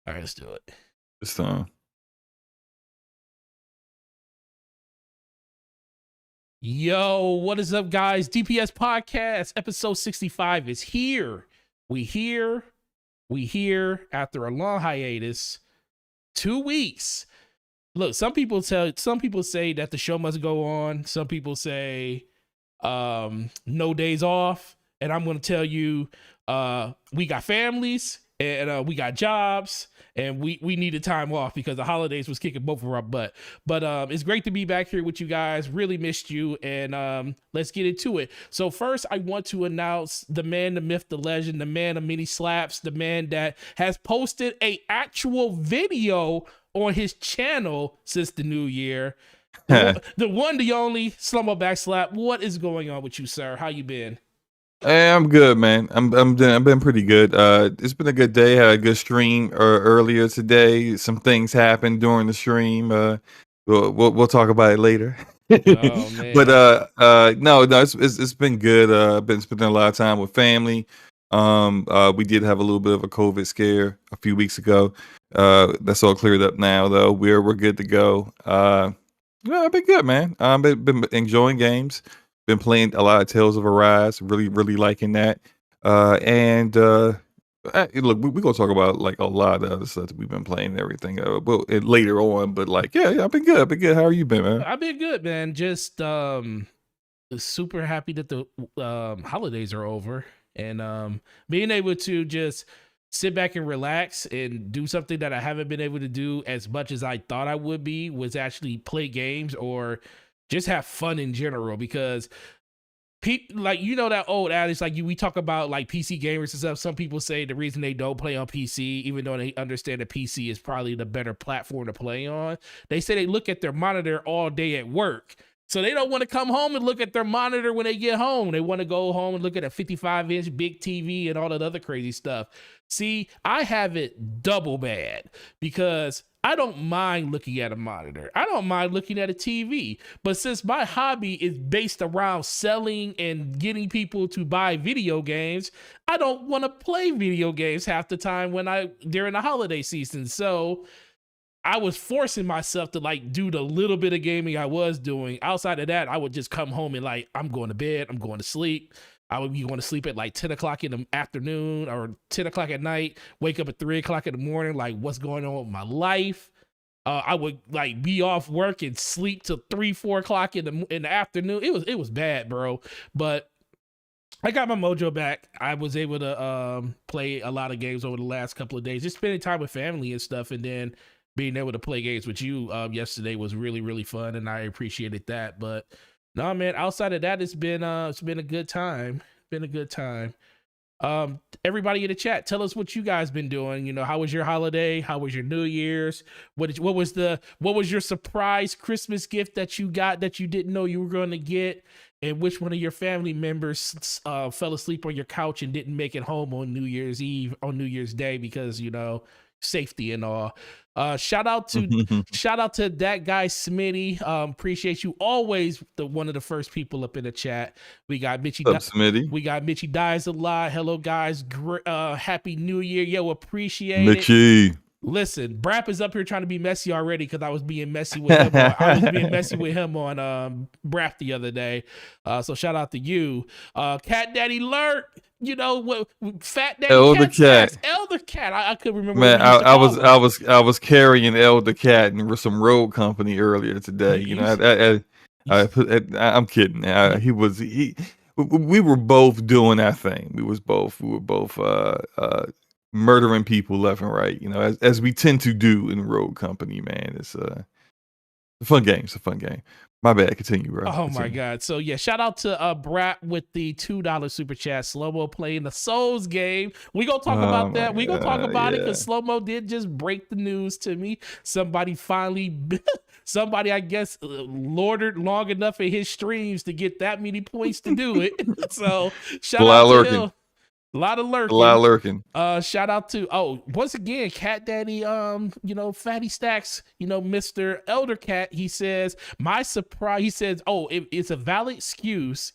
All right, let's do it. It's Yo, what is up, guys? DPS Podcast episode 65 is here. We here after a long hiatus. 2 weeks. Look, some people say that the show must go on. Some people say no days off. And I'm going to tell you, we got families and we got jobs and we needed time off because the holidays was kicking both of our butt. But it's great to be back here with you guys. Really missed you. And let's get into it. So first, I want to announce the man, the myth, the legend, the man of many slaps, the man that has posted a actual video on his channel since the new year. The one, the only Slumbo Backslap. What is going on with you, sir? How you been? Hey, I'm good, man. I've been pretty good. It's been a good day. Had a good stream earlier today. Some things happened during the stream. We'll talk about it later. Oh man. But no, it's been good. Been spending a lot of time with family. We did have a little bit of a COVID scare a few weeks ago. That's all cleared up now, though. We're good to go. I've been good, man. Been enjoying games. Been playing a lot of Tales of Arise. Really liking that. Look, we're gonna talk about like a lot of the other stuff that we've been playing and everything. Later on, but like, yeah, I've been good. How are you been, man? I've been good, man. Just super happy that the holidays are over and being able to just sit back and relax and do something that I haven't been able to do as much as I thought I would be was actually play games or just have fun in general, because like, you know, that old adage, like we talk about like PC gamers and stuff. Some people say the reason they don't play on PC, even though they understand that PC is probably the better platform to play on, they say they look at their monitor all day at work. So they don't want to come home and look at their monitor when they get home. They want to go home and look at a 55-inch big TV and all that other crazy stuff. See, I have it double bad because I don't mind looking at a monitor. I don't mind looking at a TV. But since my hobby is based around selling and getting people to buy video games, I don't want to play video games half the time during the holiday season. So I was forcing myself to like do the little bit of gaming I was doing. Outside of that, I would just come home and like, I'm going to bed, I'm going to sleep. I would be going to sleep at like 10 o'clock in the afternoon or 10 o'clock at night, wake up at 3 o'clock in the morning, like what's going on with my life? I would like be off work and sleep till 3-4 o'clock in the afternoon. It was bad, bro. But I got my mojo back. I was able to play a lot of games over the last couple of days, just spending time with family and stuff, and then being able to play games with you yesterday was really fun, and I appreciated that. But no, man, outside of that, it's been a good time. Everybody in the chat, tell us what you guys been doing. You know, how was your holiday? How was your New Year's? What was your surprise Christmas gift that you got that you didn't know you were going to get? And which one of your family members fell asleep on your couch and didn't make it home on New Year's Eve, on New Year's Day, because, you know, safety and all. Shout out to that guy Smitty. Appreciate you, always one of the first people up in the chat. We got Mitchie. Smitty? We got Mitchie dies a lot. Hello guys, happy New Year. Yo, appreciate Mitchie. it. Listen, Brap is up here trying to be messy already because I was being messy with him. I was being messy with him on Brap the other day. So shout out to you, Cat Daddy Lurk. You know what? Fat Daddy Elder Cat. Elder Cat. I couldn't remember. Man, I was carrying Elder Cat and some road company earlier today. You know, I'm kidding. We were both doing that thing. We were both murdering people left and right. You know, as we tend to do in road company. Man, it's a fun game. It's a fun game. My bad. Continue, bro. My God. So yeah, shout out to Brat with the $2 super chat. Slow-mo playing the Souls game. We gonna talk about that. We gonna talk about it because Slow-mo did just break the news to me. Somebody I guess lordered long enough in his streams to get that many points to do it. So shout out to him. A lot of lurking. Shout out to once again, Cat Daddy, Fatty Stacks, Mr. Elder Cat. He says, my surprise, he says, it's a valid excuse.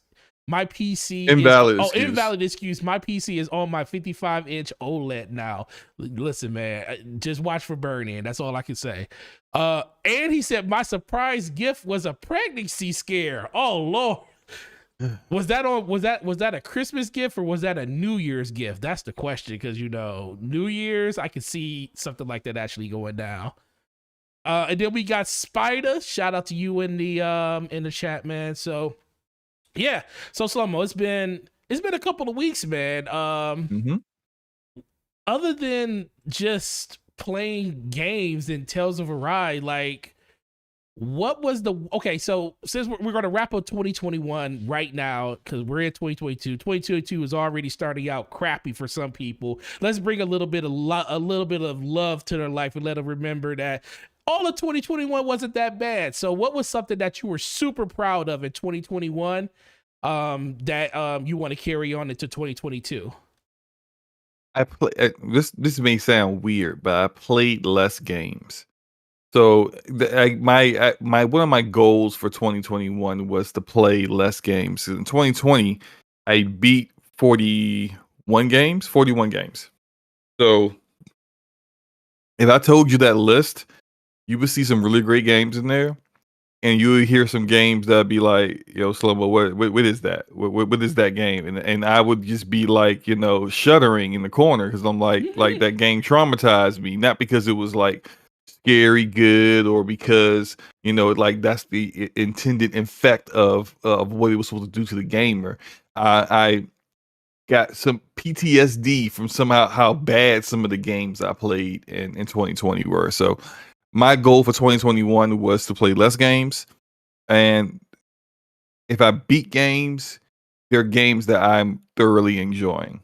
My PC is Invalid excuse. invalid excuse. My PC is on my 55-inch OLED now. Listen, man, just watch for burn in. That's all I can say. And he said my surprise gift was a pregnancy scare. Oh Lord. Was that a Christmas gift or was that a New Year's gift? That's the question, because New Year's, I can see something like that actually going down. And then we got Spider. Shout out to you in the chat, man. So yeah. So Slomo, it's been a couple of weeks, man. Other than just playing games and Tales of Arise, like, what was so since we're going to wrap up 2021 right now, because we're in 2022 is already starting out crappy for some people. Let's bring a little bit of love to their life and let them remember that all of 2021 wasn't that bad. So what was something that you were super proud of in 2021 that you want to carry on into 2022? This may sound weird, but I played less games. So my one of my goals for 2021 was to play less games. In 2020, I beat 41 games. So if I told you that list, you would see some really great games in there, and you would hear some games that'd be like, "Yo, Slumbo, what is that? What is that game?" And I would just be like, shuddering in the corner because I'm like that game traumatized me, not because it was like scary good or because like that's the intended effect of what it was supposed to do to the gamer. I got some PTSD from somehow how bad some of the games I played in 2020 were. So my goal for 2021 was to play less games, and if I beat games, they're games that I'm thoroughly enjoying.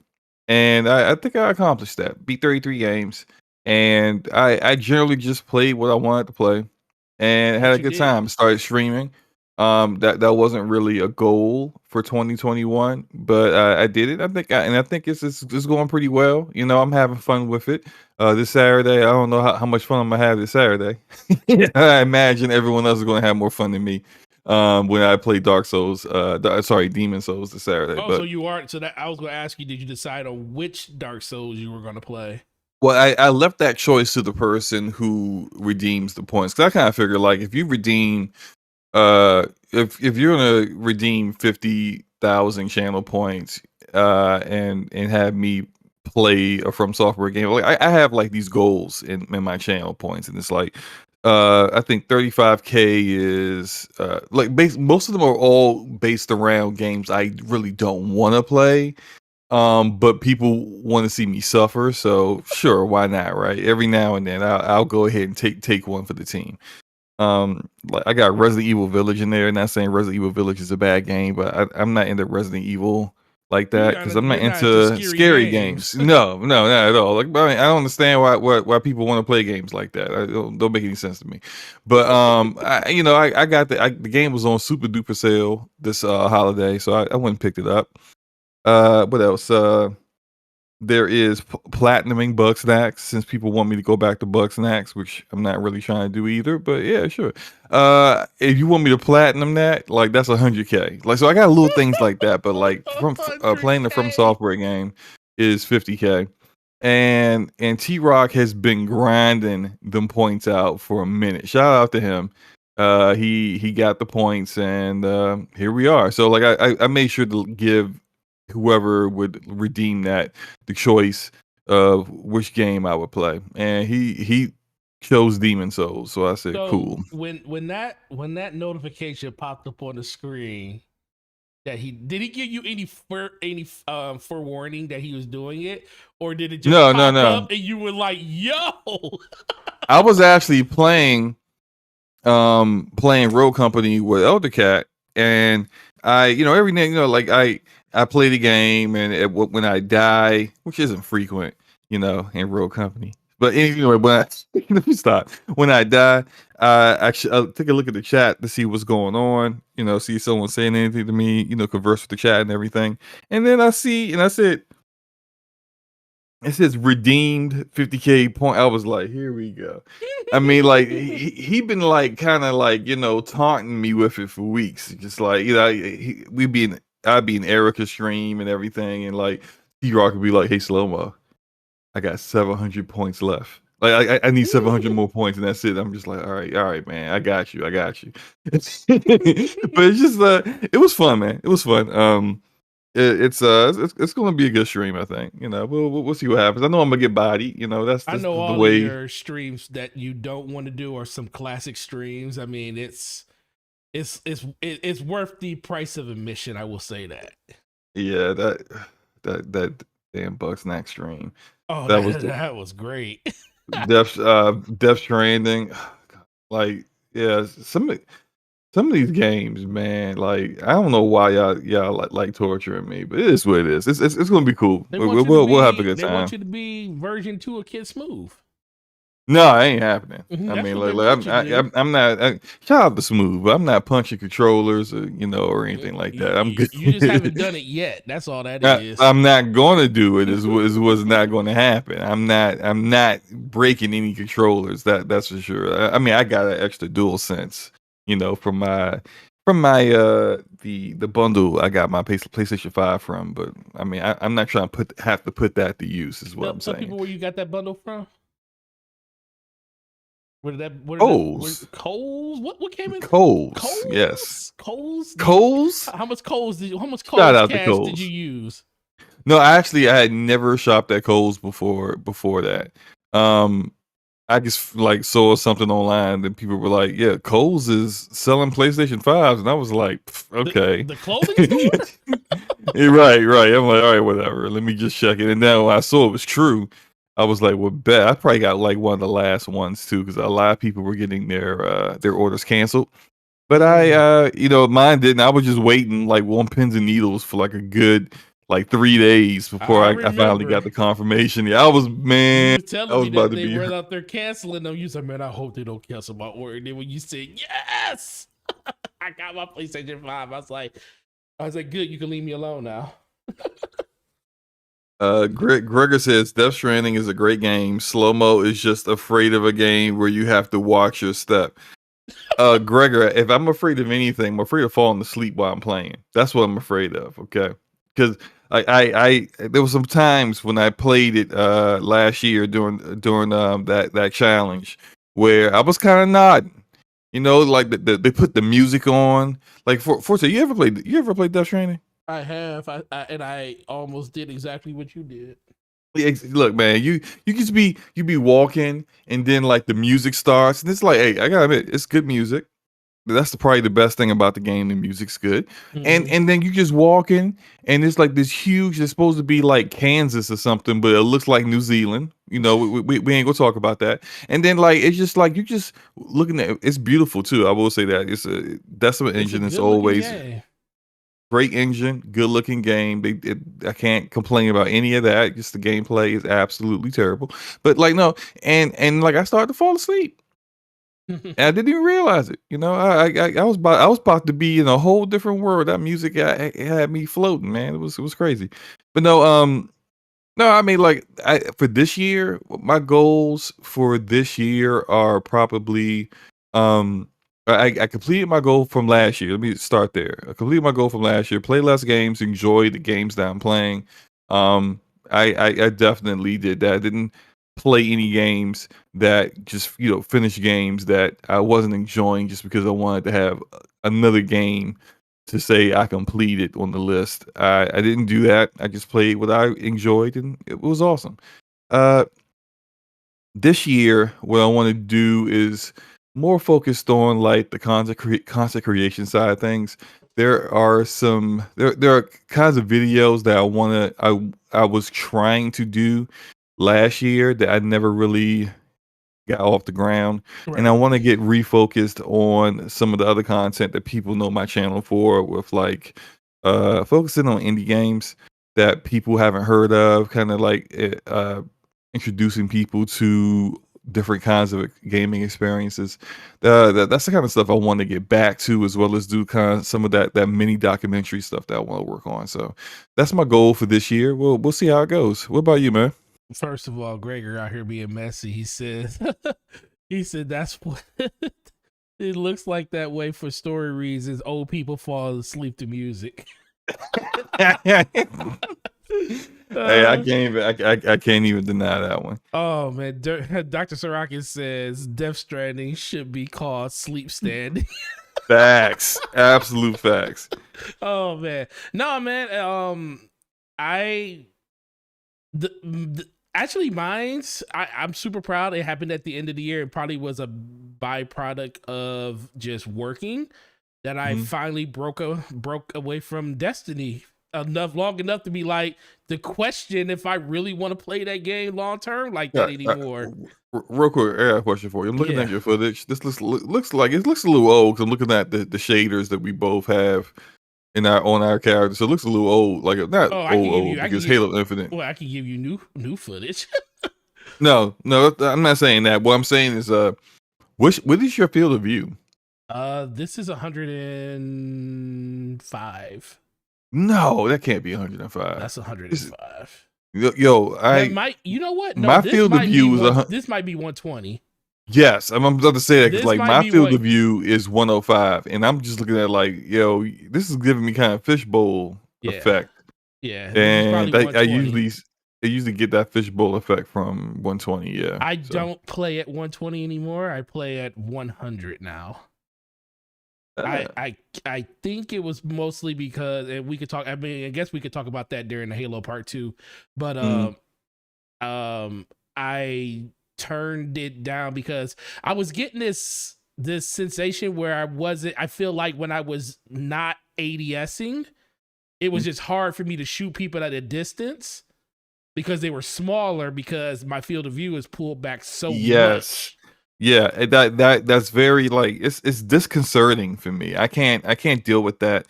And I think I accomplished that. Beat 33 games. And I generally just played what I wanted to play and had a good time. Started streaming. That wasn't really a goal for 2021, but I did it. I think it's going pretty well. I'm having fun with it. This Saturday, I don't know how much fun I'm gonna have this Saturday. I imagine everyone else is gonna have more fun than me when I play Dark Souls. Demon Souls this Saturday. Oh, so you are. So that I was gonna ask you, did you decide on which Dark Souls you were gonna play? Well, I left that choice to the person who redeems the points, because I kind of figure, like, if you redeem, if you're gonna redeem 50,000 channel points, and have me play a From Software game, like I have like these goals in my channel points, and it's like, I think 35K is like most of them are all based around games I really don't want to play. But people want to see me suffer, so sure, why not, right? Every now and then, I'll go ahead and take one for the team. Like I got Resident Evil Village in there. Not saying Resident Evil Village is a bad game, but I'm not into Resident Evil like that because I'm not into scary games. No, not at all. Like, I don't understand why people want to play games like that. Don't make any sense to me. But I got the game was on super duper sale this holiday, so I went and picked it up. What else? There is platinuming Bugsnax, since people want me to go back to Bugsnax, which I'm not really trying to do either. But yeah, sure. If you want me to platinum that, like, that's 100K. Like, so I got little things like that. But like from playing the From Software game is 50K, and T-Rock has been grinding them points out for a minute. Shout out to him. He got the points, and here we are. So like I made sure to give whoever would redeem that the choice of which game I would play, and he chose Demon Souls. So I said, cool. When that notification popped up on the screen, that he give you any forewarning that he was doing it, or did it just pop up and you were like, yo? I was actually playing Road Company with Elder Cat, and I every day, like I play the game, and when I die, which isn't frequent, in Road Company. But anyway, let me stop. When I die, actually, I'll take a look at the chat to see what's going on. See if someone saying anything to me. Converse with the chat and everything. And then I see, and I said, it says redeemed 50K point. I was like, here we go. I mean, like he been like kind of like taunting me with it for weeks. Just like we be I'd be in Erica's stream and everything, and like T-Rock would be like, "Hey, slow mo, I got 700 points left. Like I need 700 more points, and that's it." I'm just like, all right, man, I got you, I got you. But it's just it was fun, man. It was fun. It's going to be a good stream, I think. You know, we'll see what happens. I know I'm gonna get bodied. You know, I that's know the all of way. your streams that you don't want to do are some classic streams. I mean, it's worth the price of admission. I will say that. Yeah, that damn Bugsnax stream. Oh, That was that was great. Death Stranding. Like, yeah, some of these games, man. Like, I don't know why y'all like torturing me, but it is what it is. It's gonna be cool. They want you to We'll have a be. good They want time. you to be version 2 of Kid Smooth. No, it ain't happening. I That's mean, what they like want you to do. I'm not. Shout out to Smooth, but I'm not punching controllers or or You, anything like that. I'm you, good. you just haven't done it yet. That's all that is. I'm not going to do it. Is what's not going to happen. I'm not breaking any controllers. That's for sure. I mean, I got an extra dual sense, from my the bundle I got my PlayStation 5 from. But I mean, I'm not trying to have to put that to use. Is what I'm Tell saying. people where you got that bundle from. Coles? What came in? Coles, yes. Coles? Coles. How much Coles Shout out to cash did you Coles. use? No, actually, I had never shopped at Coles before that. I just like saw something online that people were like, "Yeah, Coles is selling PlayStation 5s," and I was like, "Okay." The clothing store? Yeah, right. I'm like, all right, whatever. Let me just check it. And then when I saw it was true, I was like, well, bet I probably got like one of the last ones too, because a lot of people were getting their orders canceled. But mine didn't. I was just waiting like on pins and needles for like a good like 3 days before I I finally got remember the confirmation. Yeah, I was you man, was I telling was me about that to they be were hurt. out there canceling them. You said, man, I hope they don't cancel my order. And then when you said yes, I got my PlayStation 5. I was like, good, you can leave me alone now. Gregor says Death Stranding is a great game. Slow mo is just afraid of a game where you have to watch your step. Gregor, if I'm afraid of anything, I'm afraid of falling asleep while I'm playing. That's what I'm afraid of. Okay, because I there was some times when I played it last year during that challenge where I was kind of nodding. Like they put the music on. Like for you ever played Death Stranding? I have. And I almost did exactly what you did. Yeah, look, man, you be walking and then like the music starts and it's like, hey, I gotta admit, it's good music. That's probably the best thing about the game. The music's good, and Mm-hmm. and then you just walking and it's like this huge. It's supposed to be like Kansas or something, but it looks like New Zealand. We ain't gonna talk about that. And then like it's just like you just looking at it's beautiful too. I will say that it's a Decima It's a engine. It's good looking always game. great engine, good looking game. I can't complain about any of that. Just the gameplay is absolutely terrible. But like no, and like I started to fall asleep, and I didn't even realize it. I was about to be in a whole different world. That music had me floating, man. It was crazy. But no, I mean like for this year, my goals for this year are probably I completed my goal from last year. Let me start there. I completed my goal from last year. Play less games, enjoy the games that I'm playing. I definitely did that. I didn't play any games that just finish games that I wasn't enjoying just because I wanted to have another game to say I completed on the list. I didn't do that. I just played what I enjoyed and it was awesome. Uh this year, what I want to do is more focused on like the content creation side of things. There are kinds of videos that I was trying to do last year that I never really got off the ground, and I Right. want to get refocused on some of the other content that people know my channel for, with like focusing on indie games that people haven't heard of, kind of like introducing people to different kinds of gaming experiences. That's the kind of stuff I want to get back to, as well as do kind of some of that mini documentary stuff that I want to work on. So that's my goal for this year. We'll see how it goes. What about you, man? First of all, Gregor out here being messy. He said, he said that's what it looks like that way for story reasons. Old people fall asleep to music. Hey, I Uh, can't even. I can't even deny that one. oh man, Dr. Sorakis says Death Stranding should be called Sleep Standing. Facts, absolute facts. Oh man, no man. I actually mine's. I'm super proud. It happened at the end of the year. It probably was a byproduct of just working that I Mhm. finally broke away from Destiny long enough to be like the question if I really want to play that game long term like that Yeah, anymore. real quick, I got a question for you. I'm looking Yeah. at your footage. This looks like it looks a little old. Cause I'm looking at the shaders that we both have in our on our character. So it looks a little old. Like not Oh, old I can because give. Halo Infinite. Well, I can give you new footage. No, I'm not saying that. What I'm saying is, what is your field of view? This is 105. No, that can't be 105. That's This, 105. yo, That might. You know what? No, my this field of might be view is one. This might be 120. yes, I'm about to say that because This like might my be field what. of view is 105, and I'm just looking at like, yo, this is giving me kind of fishbowl Yeah, effect, yeah. This is probably and I 120. usually get that fishbowl effect from 120. Yeah, I so don't play at 120 anymore. I play at 100 now. I uh, I I think it was mostly because, and we could talk. I mean, I guess we could talk about that during the Halo Part 2, but mm, um, I turned it down because I was getting this sensation where I wasn't. I feel like when I was not ADSing, it was mm, just hard for me to shoot people at a distance because they were smaller because my field of view is pulled back so yes, much. yeah, that's very like it's disconcerting for me. I can't deal with that.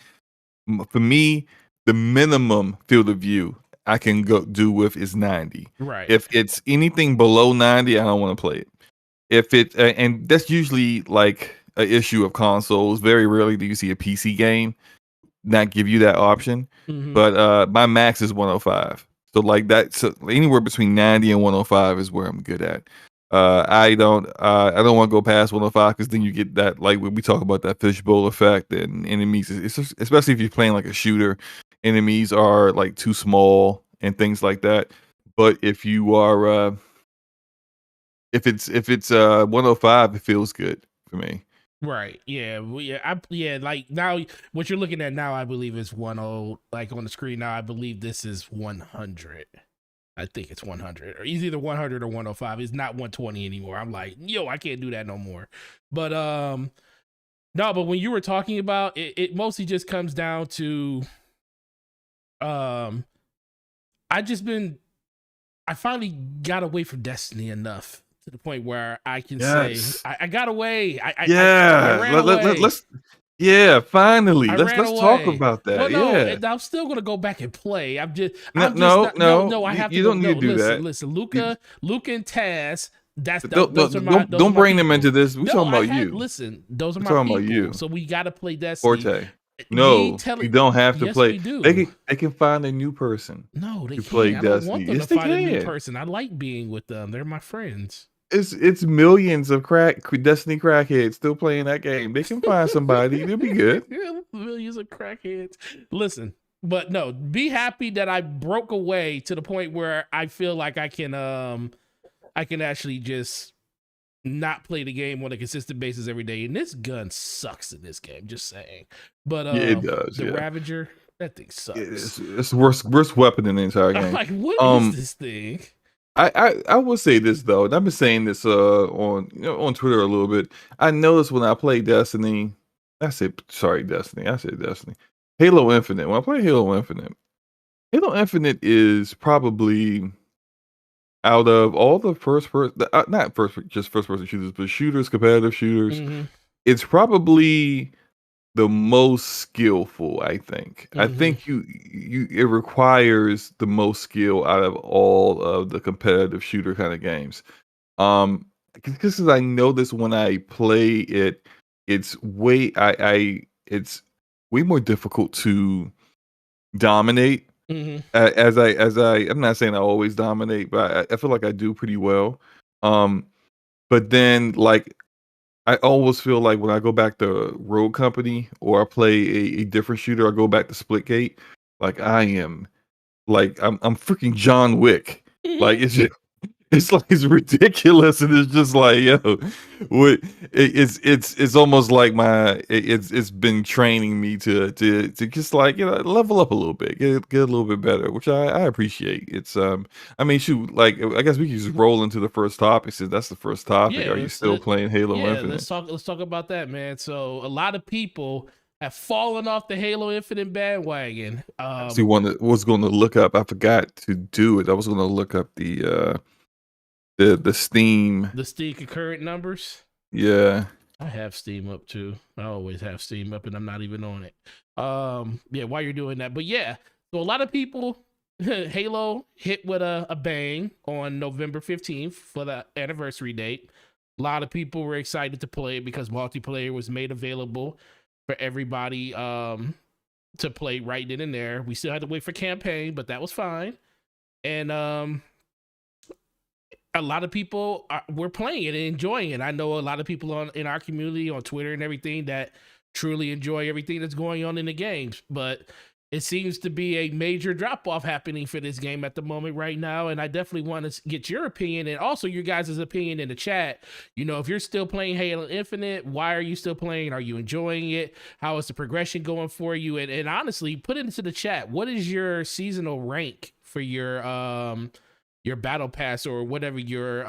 For me, the minimum field of view I can go do with is 90. Right. If it's anything below 90, I don't want to play it. If it and that's usually like an issue of consoles. Very rarely do you see a PC game not give you that option. Mm-hmm. But my max is 105. So like that, so anywhere between 90 and 105 is where I'm good at. I don't want to go past 105 because then you get that like when we talk about that fishbowl effect and enemies, especially if you're playing like a shooter, enemies are like too small and things like that. But if you are if it's 105, it feels good for me. Right. Yeah. Yeah. Like now, what you're looking at now, I believe is 10. Like on the screen now, I believe this is 100. I think it's 100, or it's either 100 or 105. It's not 120 anymore. I'm like, yo, I can't do that no more. But no. But when you were talking about it, it mostly just comes down to um, I just been I finally got away from Destiny enough to the point where I can say Yes. I got away. I Yeah. ran away. Let's yeah, finally. I Let's ran let's talk away. about Well, that. no, Yeah. I'm still gonna go back and play. No, I'm just no, not. No, no. no, I have to You go. don't No, need to do listen, that. listen. You Luca and Taz. don't Those are don't don't, those are don't my bring them into people. this. We No, talking I about had you. listen. Those are We're my talking about people. you. So we got to play Destiny. Forte. Me No, telling. you don't have to Yes, play. we do. They can find a new person No, they to play can't. I don't want Destiny. them to Yes, they find a new can. person. I like being with them. They're my friends. It's millions of Destiny crackheads still playing that game. They can find somebody. They'll be good. Millions of crackheads. Listen, but no, be happy that I broke away to the point where I feel like I can actually just not play the game on a consistent basis every day. And this gun sucks in this game, just saying. But Yeah, it does. the Yeah. Ravager, that thing sucks. It's the worst weapon in the entire I'm game. like, what is this thing? I will say this though, and I've been saying this on on Twitter a little bit. I noticed when I play Destiny, I said Destiny. Halo Infinite. When I play Halo Infinite is probably out of all the not just first person shooters, but shooters, competitive shooters. Mm-hmm. It's probably the most skillful, I think. I Mm-hmm. think it requires the most skill out of all of the competitive shooter kind of games. Because I know this when I play it, it's it's way more difficult to dominate. Mm-hmm. I'm not saying I always dominate, but I feel like I do pretty well. Um, but then like I always feel like when I go back to Road Company or I play a different shooter, I go back to Splitgate, like I am like I'm freaking John Wick. Like it's just it's like it's ridiculous, and it's just like, yo, what it's almost like it's been training me to just like, level up a little bit, get a little bit better, which I appreciate. It's I mean, shoot, like I guess we can just roll into the first topic since that's the first topic. Yeah, Are you still playing Halo yeah, Infinite? let's talk about that, man. So a lot of people have fallen off the Halo Infinite bandwagon. Actually, was going to look up. I forgot to do it. I was going to look up the Steam. The Steam concurrent numbers. Yeah. I have Steam up too. I always have Steam up, and I'm not even on it. Yeah, while you're doing that, but yeah, so a lot of people, Halo hit with a bang on November 15th for the anniversary date. A lot of people were excited to play it because multiplayer was made available for everybody to play right then and there. We still had to wait for campaign, but that was fine. And a lot of people were playing it and enjoying it. I know a lot of people in our community on Twitter and everything that truly enjoy everything that's going on in the games, but it seems to be a major drop off happening for this game at the moment right now. And I definitely want to get your opinion and also your guys' opinion in the chat. You know, if you're still playing Halo Infinite, why are you still playing? Are you enjoying it? How is the progression going for you? And honestly, put it into the chat. What is your seasonal rank for your battle pass or whatever your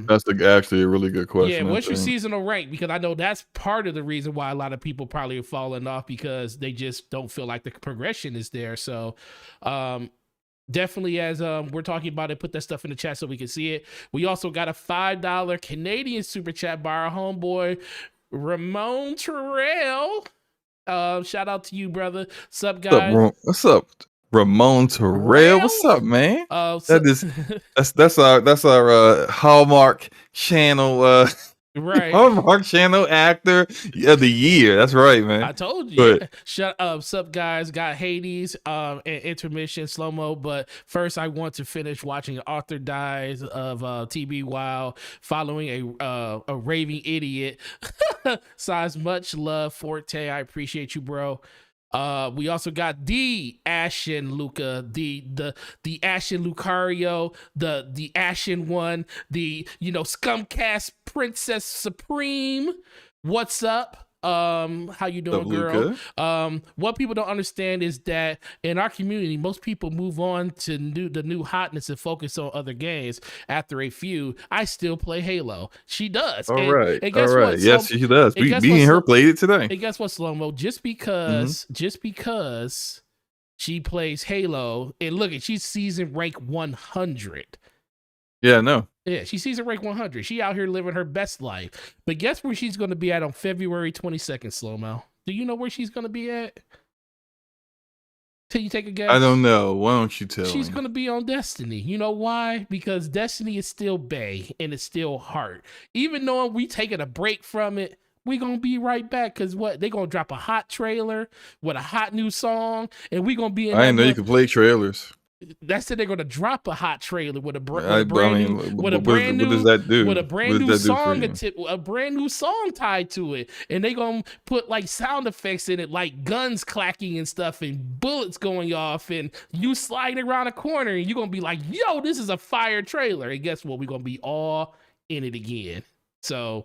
That's actually a really good question. yeah, what's your seasonal rank? Because I know that's part of the reason why a lot of people probably have fallen off because they just don't feel like the progression is there. So definitely, as we're talking about it, put that stuff in the chat so we can see it. We also got a $5 Canadian super chat by our homeboy Ramon Terrell. Shout out to you, brother. Sup, guys? What's up, Ramon Terrell? What's up, man? That's our Hallmark Channel right. Hallmark Channel actor of the year. That's right, man. I told you. Yeah. Shut up, sup, guys. Got Hades and intermission slow mo, but first I want to finish watching Arthur Dies of TB Wild, following a raving idiot. Size much love, Forte. I appreciate you, bro. We also got the Ashen Luca, the Ashen Lucario, the Ashen one, the Scumcast Princess Supreme. What's up? How you doing, girl? What people don't understand is that in our community, most people move on to the new hotness and focus on other games after a few. I still play Halo. She does. All right. Yes, she does. Me and her played it today. And guess what, Slow-Mo? Just because she plays Halo, and look, she's season rank 100. Yeah, no. Yeah, she's season rank 100. She out here living her best life. But guess where she's going to be at on February 22nd, Slow-Mo? Do you know where she's going to be at? Till you take a guess? I don't know. Why don't you tell She's me? going to be on Destiny. You know why? Because Destiny is still Bay and it's still Heart. Even though we taking a break from it, we gonna be right back because what they gonna drop a hot trailer with a hot new song, and we gonna be in. I didn't know you could play trailers. That's it. They're gonna drop a hot trailer with a brand new song tied to it, and they gonna put like sound effects in it, like guns clacking and stuff, and bullets going off, and you sliding around a corner, and you gonna be like, "Yo, this is a fire trailer!" And guess what? We gonna be all in it again. So.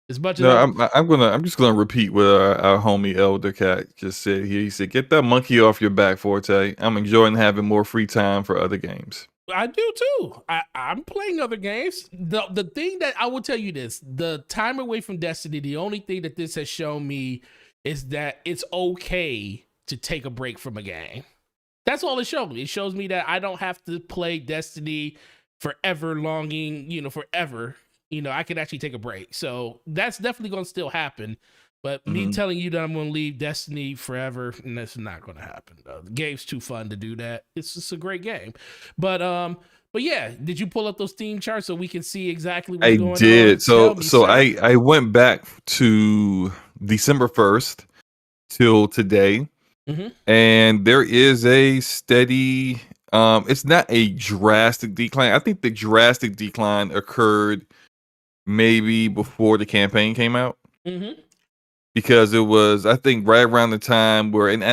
As much as I'm just gonna repeat what our homie Elder Cat just said here. He said, "Get that monkey off your back, Forte. I'm enjoying having more free time for other games." I do too. I'm playing other games. The thing that I will tell you this: the time away from Destiny. The only thing that this has shown me is that it's okay to take a break from a game. That's all it showed me. It shows me that I don't have to play Destiny forever, forever. I can actually take a break. So that's definitely going to still happen. But me telling you that I'm going to leave Destiny forever, and that's not going to happen. The game's too fun to do that. It's just a great game. But yeah, did you pull up those Steam charts so we can see exactly what's going on? I did. So I went back to December 1st till today. And there is a steady, it's not a drastic decline. I think the drastic decline occurred maybe before the campaign came out. Mm-hmm. because it was, I think, right around the time where, and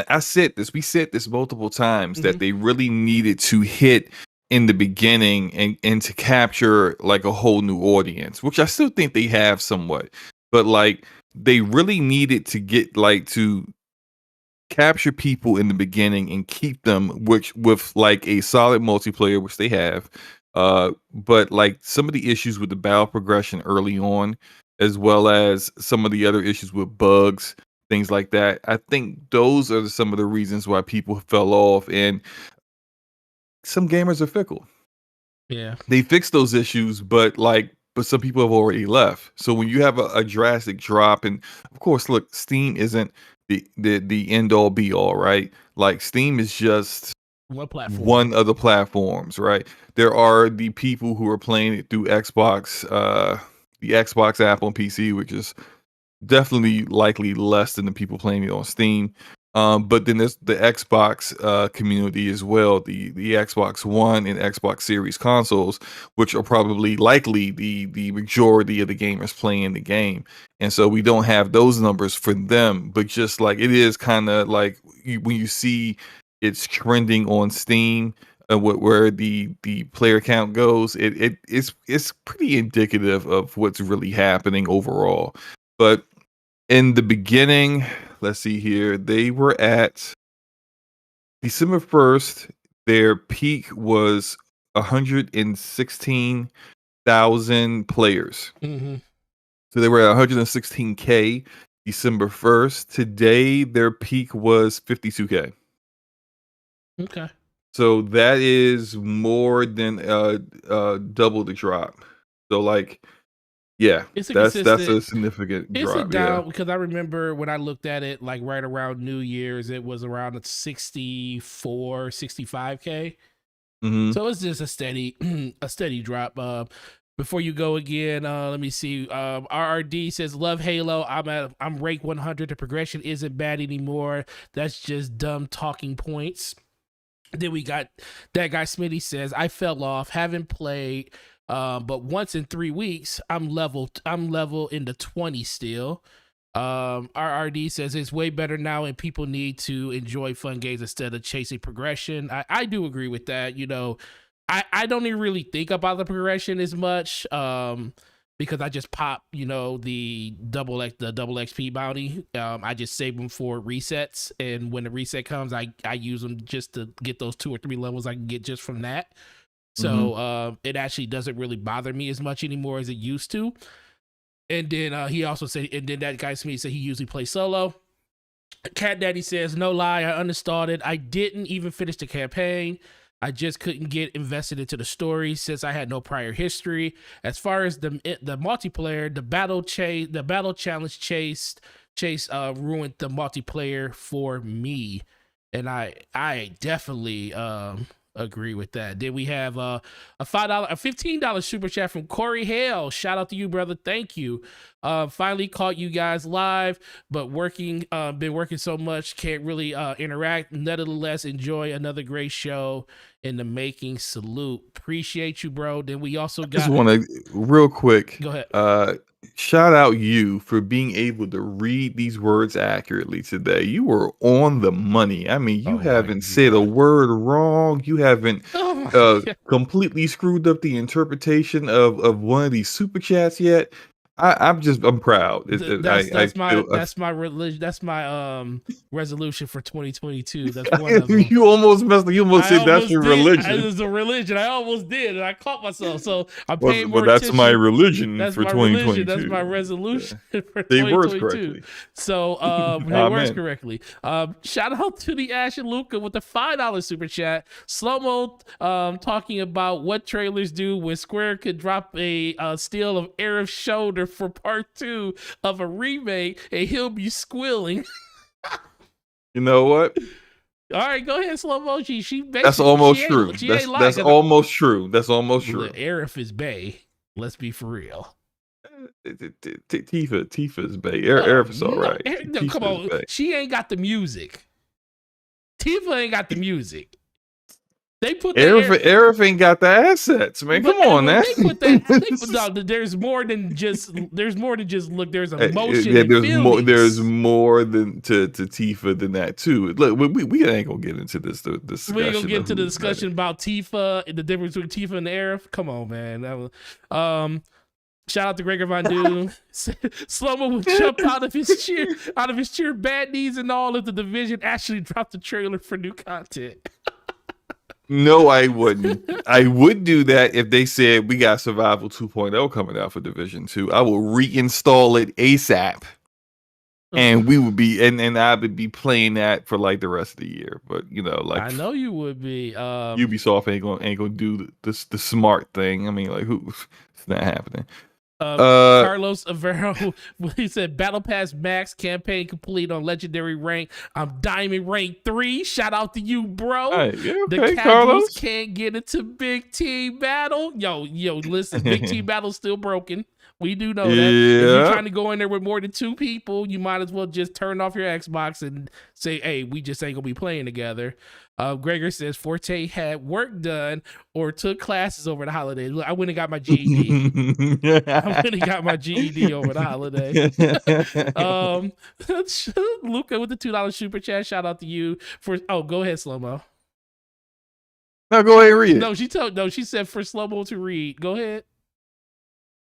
we said this multiple times, Mm-hmm. that they really needed to hit in the beginning and to capture like a whole new audience, which I still think they have somewhat, but like they really needed to get like to capture people in the beginning and keep them, which with like a solid multiplayer, which they have. But like some of the issues with the battle progression early on, as well as some of the other issues with bugs, things like that. I think those are some of the reasons why people fell off, and some gamers are fickle. Yeah. They fixed those issues, but some people have already left. So when you have a drastic drop, and of course, look, Steam isn't the end all be all, right? Like Steam is just What platform? one of the platforms, right? There are the people who are playing it through Xbox, the Xbox app on PC, which is definitely likely less than the people playing it on Steam. But then there's the Xbox community as well, the Xbox One and Xbox Series consoles, which are probably likely the majority of the gamers playing the game. And so we don't have those numbers for them, but just like it is kind of like when you see it's trending on Steam, where the player count goes, it's pretty indicative of what's really happening overall. But in the beginning, let's see here, they were at December 1st, their peak was 116,000 players. Mm-hmm. So they were at 116K December 1st. Today, their peak was 52K. Okay. So that is more than double the drop. So like, yeah, It's a that's consistent. a significant It's a drop. Yeah. down because I remember when I looked at it like right around New Year's, it was around 64, 65K. Hmm. So it's just a steady a steady drop. Before you go again, let me see. RRD says love Halo. I'm rank 100. The progression isn't bad anymore. That's just dumb talking points. Then we got that guy Smitty says I fell off, haven't played, but once in 3 weeks I'm level in the 20 still. RRD says it's way better now, and people need to enjoy fun games instead of chasing progression. I do agree with that. You know, I don't even really think about the progression as much. Because I just pop, you know, the double XP bounty. I just save them for resets, and when the reset comes, I use them just to get those 2 or 3 levels I can get just from that. Hmm. So it actually doesn't really bother me as much anymore as it used to. And then he also said, and then that guy to me said he usually plays solo. Cat Daddy says, no lie, I uninstalled it. I didn't even finish the campaign. I just couldn't get invested into the story since I had no prior history. As far as the multiplayer, the battle challenge chase ruined the multiplayer for me, and I definitely agree with that. Then we have a $15 super chat from Corey Hale. Shout out to you, brother. Thank you. Finally caught you guys live, but been working so much, can't really interact. Nevertheless, enjoy another great show in the making. Salute. Appreciate you, bro. Then we also Just got, want to real quick go ahead. shout out you for being able to read these words accurately today. You were on the money. I mean, you Oh my haven't said a god. word wrong. You haven't Oh my god. completely screwed up the interpretation of one of these super chats yet. I'm proud. I feel That's my religion. That's my resolution for 2022. That's one of them. you almost messed. You almost I said that's almost your did. It religion. was a religion. I almost did, and I caught myself. So I'm Well, paying well, more that's my attention. religion That's for my religion. That's my 2022. resolution for Say words 2022. correctly. So it works Amen. correctly. Shout out to the Ash and Luca with the $5 super chat. Slow mo talking about what trailers do when Square could drop a steal of Arif's shoulder for part 2 of a remake, and he'll be squealing. You know what? All right, go ahead, slow mo. She That's basically almost true. she ain't lying That's because almost true. That's almost the true. Arif is Bay. Let's be for real. Tifa's Bay. Oh Arif is all no, right. no, come Tifa's on. Bay. She ain't got the music. Tifa ain't got the music. They put that. Everything got the assets, man. Come on, man. They put that. No, there's more than just. There's more than just look. There's emotion Yeah, and feelings. There's more than to Tifa than that too. Look, we ain't gonna get into this discussion. We ain't gonna get into the discussion about Tifa and the difference between Tifa and the Aerith. Come on, man. That was, shout out to Gregor Von Doom. Slow-mo would jump out of his chair, bad knees and all, if the division actually dropped the trailer for new content. No, I wouldn't. I would do that if they said we got Survival 2.0 coming out for Division 2. I will reinstall it ASAP. And we would be and I would be playing that for like the rest of the year. But you know, like I know you would be. UbiSoft ain't gonna do the smart thing. I mean, like it's not happening. Carlos Avero, he said Battle Pass Max campaign complete on Legendary rank. I'm Diamond rank 3. Shout out to you, bro. Right, yeah, okay, the casuals Carlos can't get into Big Team Battle. Yo, listen, Big Team Battle's still broken. We do know that. If you're trying to go in there with more than 2 people, you might as well just turn off your Xbox and say, hey, we just ain't gonna be playing together. Gregor says Forte had work done or took classes over the holidays. Look, I went and got my GED. I went and got my GED over the holiday. Luca with the $2 super chat. Shout out to you for. Oh, go ahead, Slow-mo. No, go ahead and read it. She said for Slow-mo to read. Go ahead.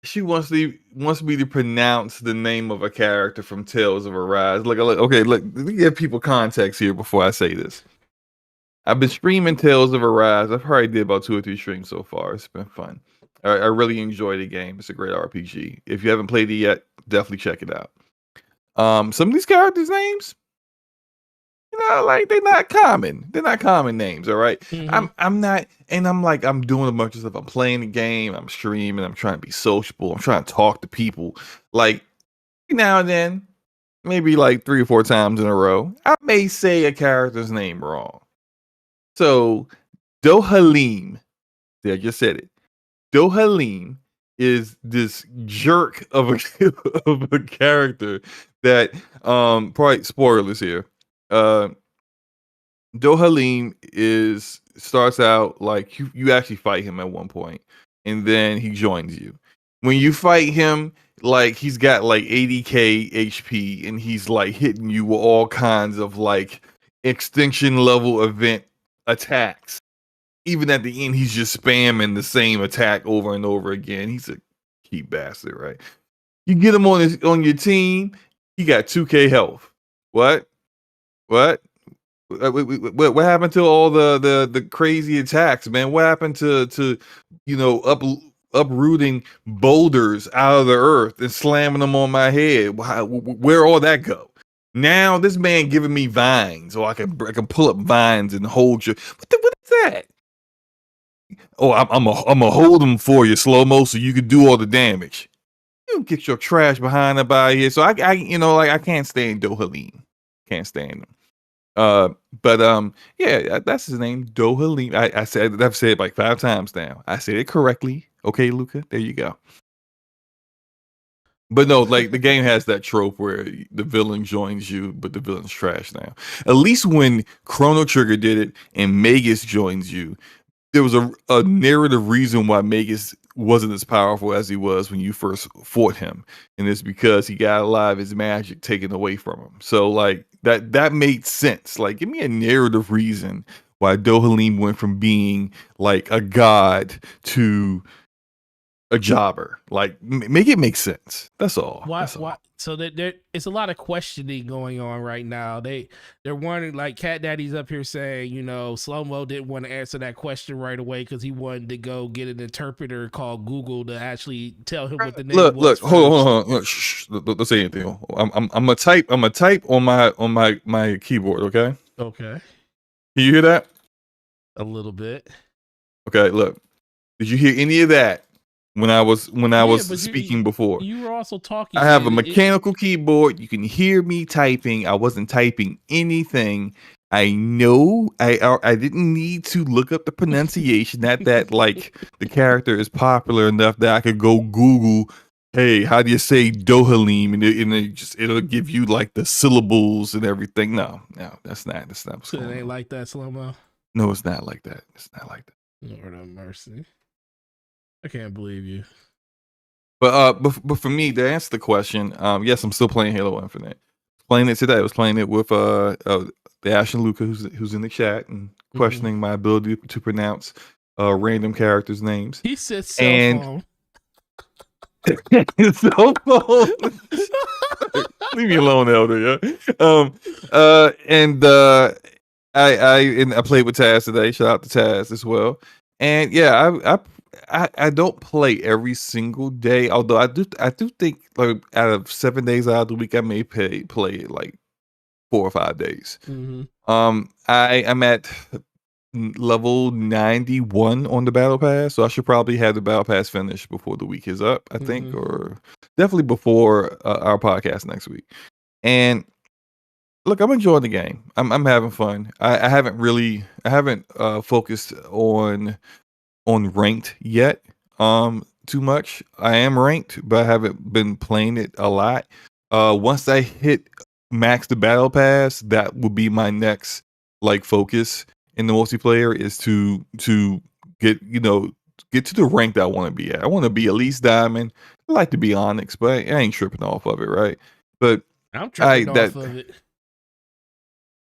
She wants me to pronounce the name of a character from Tales of Arise. Look, let me give people context here before I say this. I've been streaming Tales of Arise. I've probably did about 2 or 3 streams so far. It's been fun. I really enjoy the game. It's a great RPG. If you haven't played it yet, definitely check it out. Some of these characters' names, you know, like they're not common. They're not common names, all right? Mm-hmm. I'm not, and I'm doing a bunch of stuff. I'm playing the game, I'm streaming, I'm trying to be sociable, I'm trying to talk to people. Like now and then, maybe like 3 or 4 times in a row, I may say a character's name wrong. So Dohalim, I just said it. Dohalim is this jerk of a character that probably spoilers here. Dohalim starts out like you actually fight him at one point, and then he joins you. When you fight him, like he's got like 80k HP, and he's like hitting you with all kinds of like extinction level event attacks. Even at the end, he's just spamming the same attack over and over again. He's a key bastard, right? You get him on your team, he got 2k health. What happened to all the crazy attacks, man? What happened to you know, uprooting boulders out of the earth and slamming them on my head? Where all that go? Now this man giving me vines, or I can pull up vines and hold you. What is that? Oh, I'm a hold them for you, Slow-mo, so you can do all the damage. You get your trash behind up out here. So I you know, like I can't stand Dohalim. Can't stand him. Yeah, that's his name, Dohalim. I've said it like 5 times now. I said it correctly. Okay, Luca, there you go. But no, like the game has that trope where the villain joins you, but the villain's trash now. At least when Chrono Trigger did it and Magus joins you, there was a narrative reason why Magus wasn't as powerful as he was when you first fought him. And it's because he got a lot of his magic taken away from him. So like that made sense. Like give me a narrative reason why Dohalim went from being like a god to a jobber. Like make it make sense. That's all. Why? That's all. So there, it's a lot of questioning going on right now. They're wondering, like Cat Daddy's up here saying, you know, Slow-mo didn't want to answer that question right away because he wanted to go get an interpreter called Google to actually tell him what the name was. Look, hold on. Look, shh, don't say anything. I'm gonna type on my keyboard. Okay. Okay. Can you hear that? A little bit. Okay. Look, did you hear any of that? When I was speaking before, you were also talking. I have a mechanical keyboard. You can hear me typing. I wasn't typing anything. I know I didn't need to look up the pronunciation. That like the character is popular enough that I could go Google, hey, how do you say Dohalim, and it'll give you like the syllables and everything. No, that's not what's going on. It ain't like that, Slow-mo. No, it's not like that. It's not like that. Lord have mercy. I can't believe you. But for me, to answer the question, yes, I'm still playing Halo Infinite. Playing it today. I was playing it with the Ash and Luca, who's in the chat and questioning my ability to pronounce random characters' names. He said cell And phone. cell phone. Leave me alone, Elder. Yeah. I played with Taz today. Shout out to Taz as well. And yeah, I don't play every single day. Although I do think like out of 7 days out of the week, I may play like 4 or 5 days. I'm at level 91 on the battle pass, so I should probably have the battle pass finished before the week is up. I think, or definitely before our podcast next week. And look, I'm enjoying the game. I'm having fun. I haven't focused on ranked yet too much. I am ranked, but I haven't been playing it a lot. Once I hit max the battle pass, that will be my next like focus in the multiplayer, is to get get to the rank that I want to be at. I want to be at least diamond. I like to be onyx, but I ain't tripping off of it, right? But I'm tripping off of it.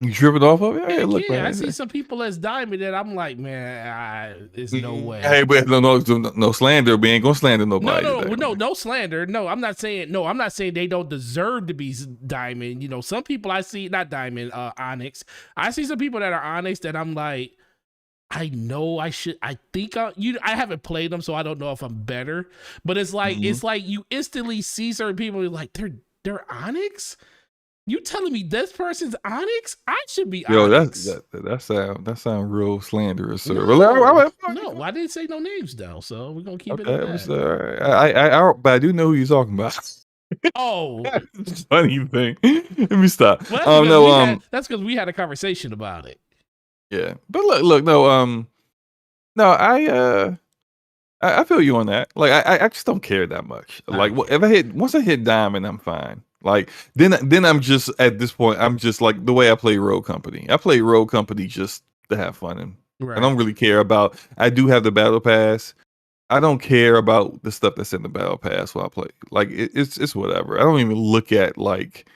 You tripping off of it? Heck Look, yeah, man. I see some people as diamond that I'm like, man, there's no way. Hey, but no slander. We ain't gonna slander nobody. No slander. No, I'm not saying they don't deserve to be diamond. You know, some people I see, not diamond, onyx. I see some people that are onyx that I'm like, I know I should. I think I haven't played them, so I don't know if I'm better. But it's like you instantly see certain people like they're onyx. You telling me this person's onyx? I should be onyx. That sound real slanderous, sir. No, I didn't say no names though, so we're gonna keep it at that. But I do know who you're talking about. Oh, funny thing. Let me stop. Well, that's because we had a conversation about it. Yeah, but look, no, I feel you on that. Like, I just don't care that much. Like, once I hit diamond, I'm fine. Like, then I'm just at this point, I'm just like the way I play Road Company. I play Road Company just to have fun, and I don't really care about. I do have the battle pass. I don't care about the stuff that's in the battle pass while I play. Like, it's whatever. I don't even look at like.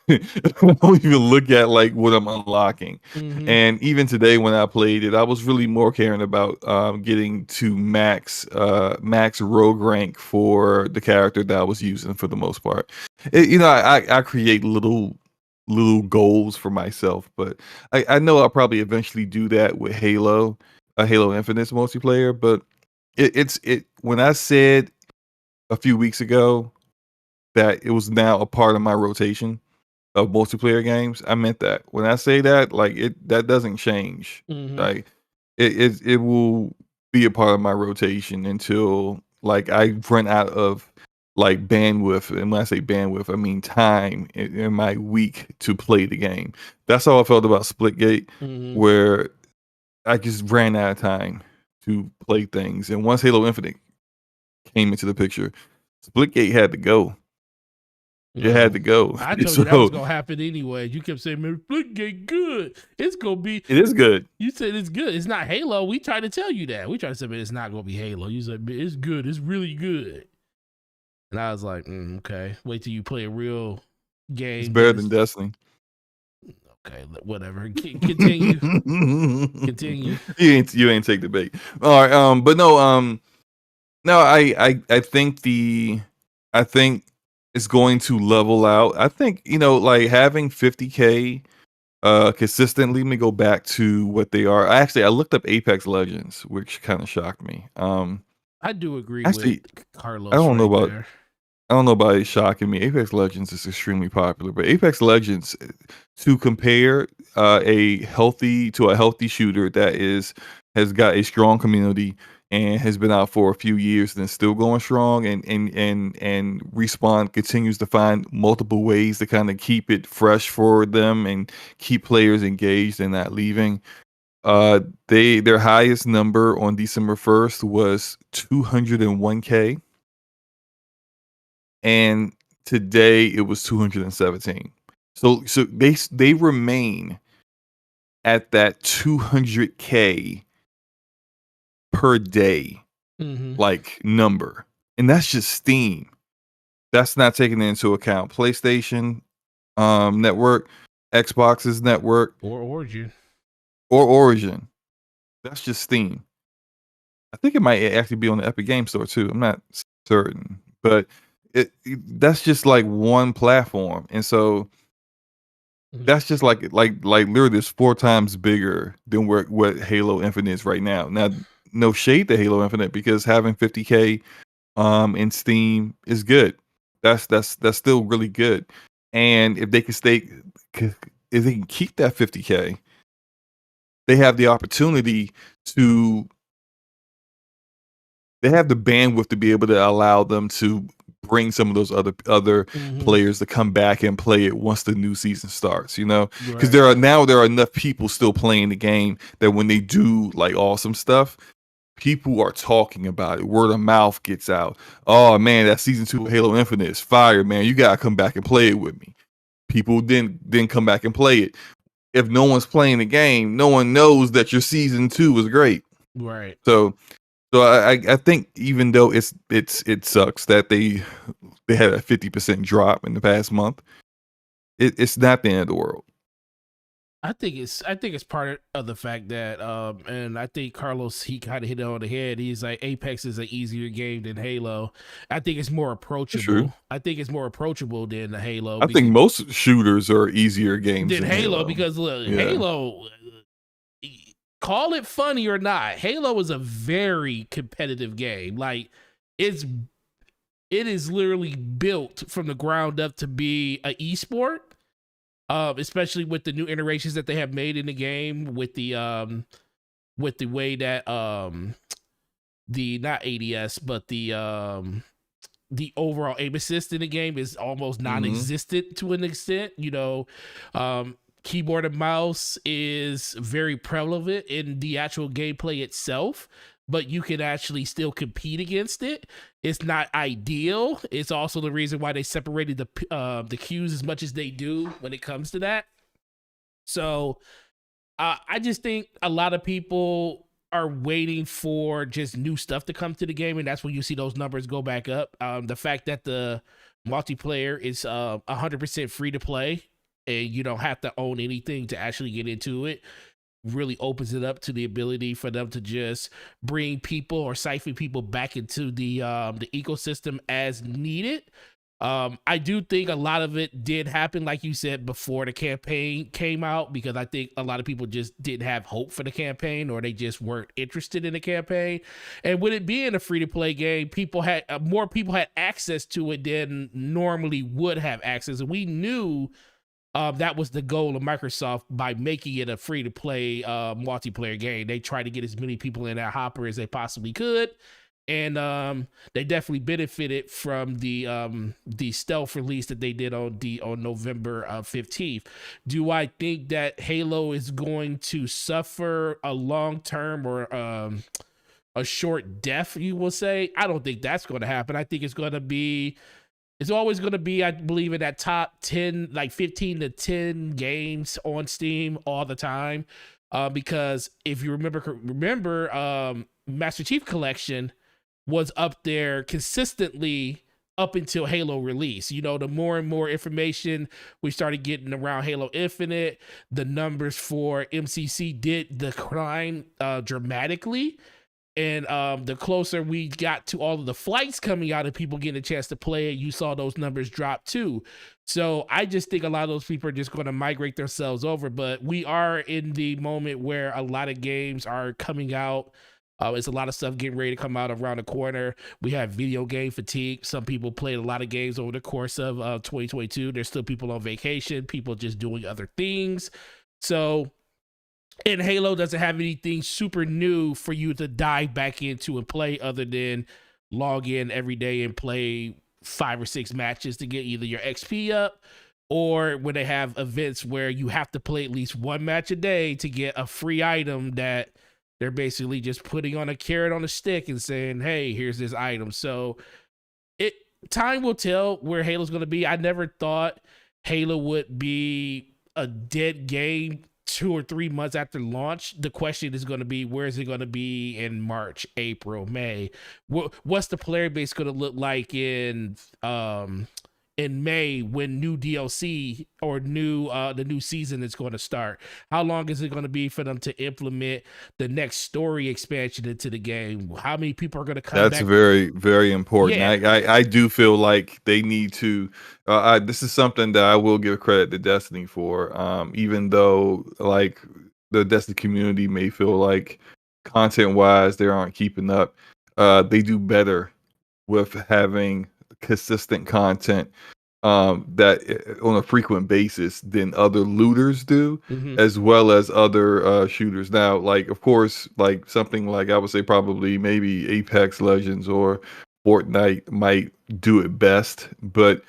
I don't even look at like what I'm unlocking. And even today when I played it, I was really more caring about getting to max rogue rank for the character that I was using for the most part. I create little goals for myself, but I know I'll probably eventually do that with Halo Infinite's multiplayer. But it's when I said a few weeks ago that it was now a part of my rotation of multiplayer games, I meant that. When I say that, like that doesn't change. Like it will be a part of my rotation until like I run out of like bandwidth. And when I say bandwidth, I mean time in my week to play the game. That's how I felt about Splitgate, where I just ran out of time to play things. And once Halo Infinite came into the picture, Splitgate had to go. It had to go. I told you that was gonna happen anyway. You kept saying, "Man, Splitgate good. It's gonna be." It is good. You said it's good. It's not Halo. We tried to tell you that. We tried to say, "Man, it's not gonna be Halo." You said, "It's good. It's really good." And I was like, "Okay, wait till you play a real game." It's better than Destiny. Okay, whatever. Continue. Continue. You ain't take the bait. All right. But no. No. I think it's going to level out. I think like having 50K consistently. Let me go back to what they are. I looked up Apex Legends, which kind of shocked me. I do agree Actually, with Carlos. I don't know about it shocking me. Apex Legends is extremely popular, but Apex Legends, to compare a healthy shooter that has got a strong community and has been out for a few years and is still going strong, and Respawn continues to find multiple ways to kind of keep it fresh for them and keep players engaged and not leaving. Their highest number on December 1st was 201K. And today it was 217. So they remain at that 200K per day Mm-hmm. like number. And that's just Steam. That's not taking into account PlayStation network, Xbox's network, Or Origin. or Origin. That's just Steam. I think it might actually be on the Epic Game Store too. I'm not certain, but that's just like one platform, and so that's just like literally it's 4 times bigger than what Halo Infinite is right now. Now, no shade to Halo Infinite because having 50K in Steam is good. That's still really good, and if they can if they can keep that 50K, they have the opportunity to they have the bandwidth to be able to allow them to bring some of those other Mm-hmm. players to come back and play it once the new season starts, because Right. there are enough people still playing the game that when they do like awesome stuff, people are talking about it. Word of mouth gets out. Oh man, that season 2 of Halo Infinite is fire, man. You gotta come back and play it with me. People then come back and play it. If no one's playing the game, no one knows that your season 2 was great. Right. So I think even though it sucks that they had a 50% drop in the past month, it's not the end of the world. I think it's part of the fact that and I think Carlos, he kind of hit it on the head. He's like, Apex is an easier game than Halo. I think it's more It's true. approachable. I think it's more approachable than the Halo I think because most shooters are easier games than Halo, Halo. because look, Yeah. Halo, call it funny or not, Halo is a very competitive game. Like it is literally built from the ground up to be an esport. Especially with the new iterations that they have made in the game, with the way that the not ADS but the overall aim assist in the game is almost non-existent to an extent. Keyboard and mouse is very prevalent in the actual gameplay itself, but you can actually still compete against it. It's not ideal. It's also the reason why they separated the queues as much as they do when it comes to that. So I just think a lot of people are waiting for just new stuff to come to the game, and that's when you see those numbers go back up. The fact that the multiplayer is 100% free to play, and you don't have to own anything to actually get into it, really opens it up to the ability for them to just bring people or siphon people back into the ecosystem as needed. I do think a lot of it did happen, like you said, before the campaign came out, because I think a lot of people just didn't have hope for the campaign, or they just weren't interested in the campaign. And with it being a free-to-play game, more people had access to it than normally would have access. And we knew that was the goal of Microsoft by making it a free-to-play multiplayer game. They tried to get as many people in that hopper as they possibly could. And they definitely benefited from the stealth release that they did on November 15th. Do I think that Halo is going to suffer a long-term or a short death, you will say? I don't think that's going to happen. I think it's always going to be, I believe, in that top 10, like 15 to 10 games on Steam all the time. Because if you remember Master Chief Collection was up there consistently up until Halo release. The more and more information we started getting around Halo Infinite, the numbers for MCC did decline dramatically. And the closer we got to all of the flights coming out and people getting a chance to play it, you saw those numbers drop too. So I just think a lot of those people are just going to migrate themselves over. But we are in the moment where a lot of games are coming out. It's a lot of stuff getting ready to come out around the corner. We have video game fatigue. Some people played a lot of games over the course of 2022. There's still people on vacation, people just doing other things. So, and Halo doesn't have anything super new for you to dive back into and play other than log in every day and play 5 or 6 matches to get either your XP up, or when they have events where you have to play at least 1 match a day to get a free item that they're basically just putting on a carrot on a stick and saying, hey, here's this item. So time will tell where Halo's going to be. I never thought Halo would be a dead game 2 or 3 months after launch, the question is going to be, where is it going to be in March, April, May? What's the player base going to look like in May when new DLC or the new season is going to start? How long is it going to be for them to implement the next story expansion into the game? How many people are going to come That's back? very, very important. Yeah. I do feel like they need to. This is something that I will give credit to Destiny for. Even though like the Destiny community may feel like content wise they aren't keeping up, they do better with having consistent content that on a frequent basis than other looters do, Mm-hmm. as well as other shooters. Now, like of course, like something like I would say probably maybe Apex Legends or Fortnite might do it best, but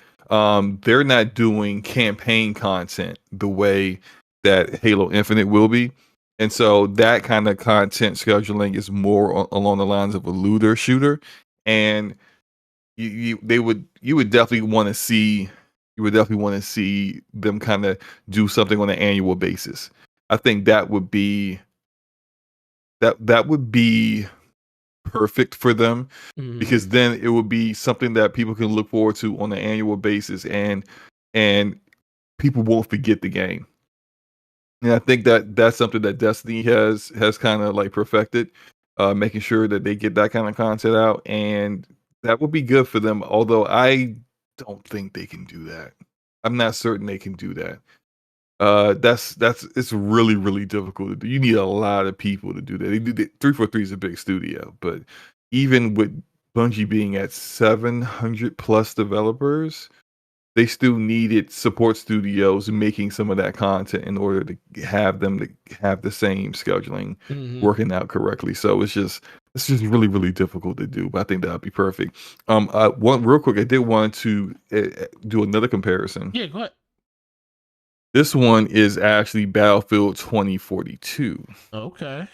they're not doing campaign content the way that Halo Infinite will be. And so that kind of content scheduling is more along the lines of a looter shooter. And you would definitely want to see them kind of do something on an annual basis. I think that would be perfect for them, Mm-hmm. because then it would be something that people can look forward to on an annual basis, and people won't forget the game. And I think that that's something that Destiny has kind of like perfected, making sure that they get that kind of content out, and that would be good for them. Although I don't think they can do that. I'm not certain they can do that. That's it's really really difficult to do. You need a lot of people to do that. 343 is a big studio, but even with Bungie being at 700 plus developers, they still needed support studios making some of that content in order to have them to have the same scheduling Mm-hmm. working out correctly. So it's just really really difficult to do. But I think that would be perfect. One real quick, I did want to do another comparison. Yeah, go ahead. This one is actually Battlefield 2042. Okay.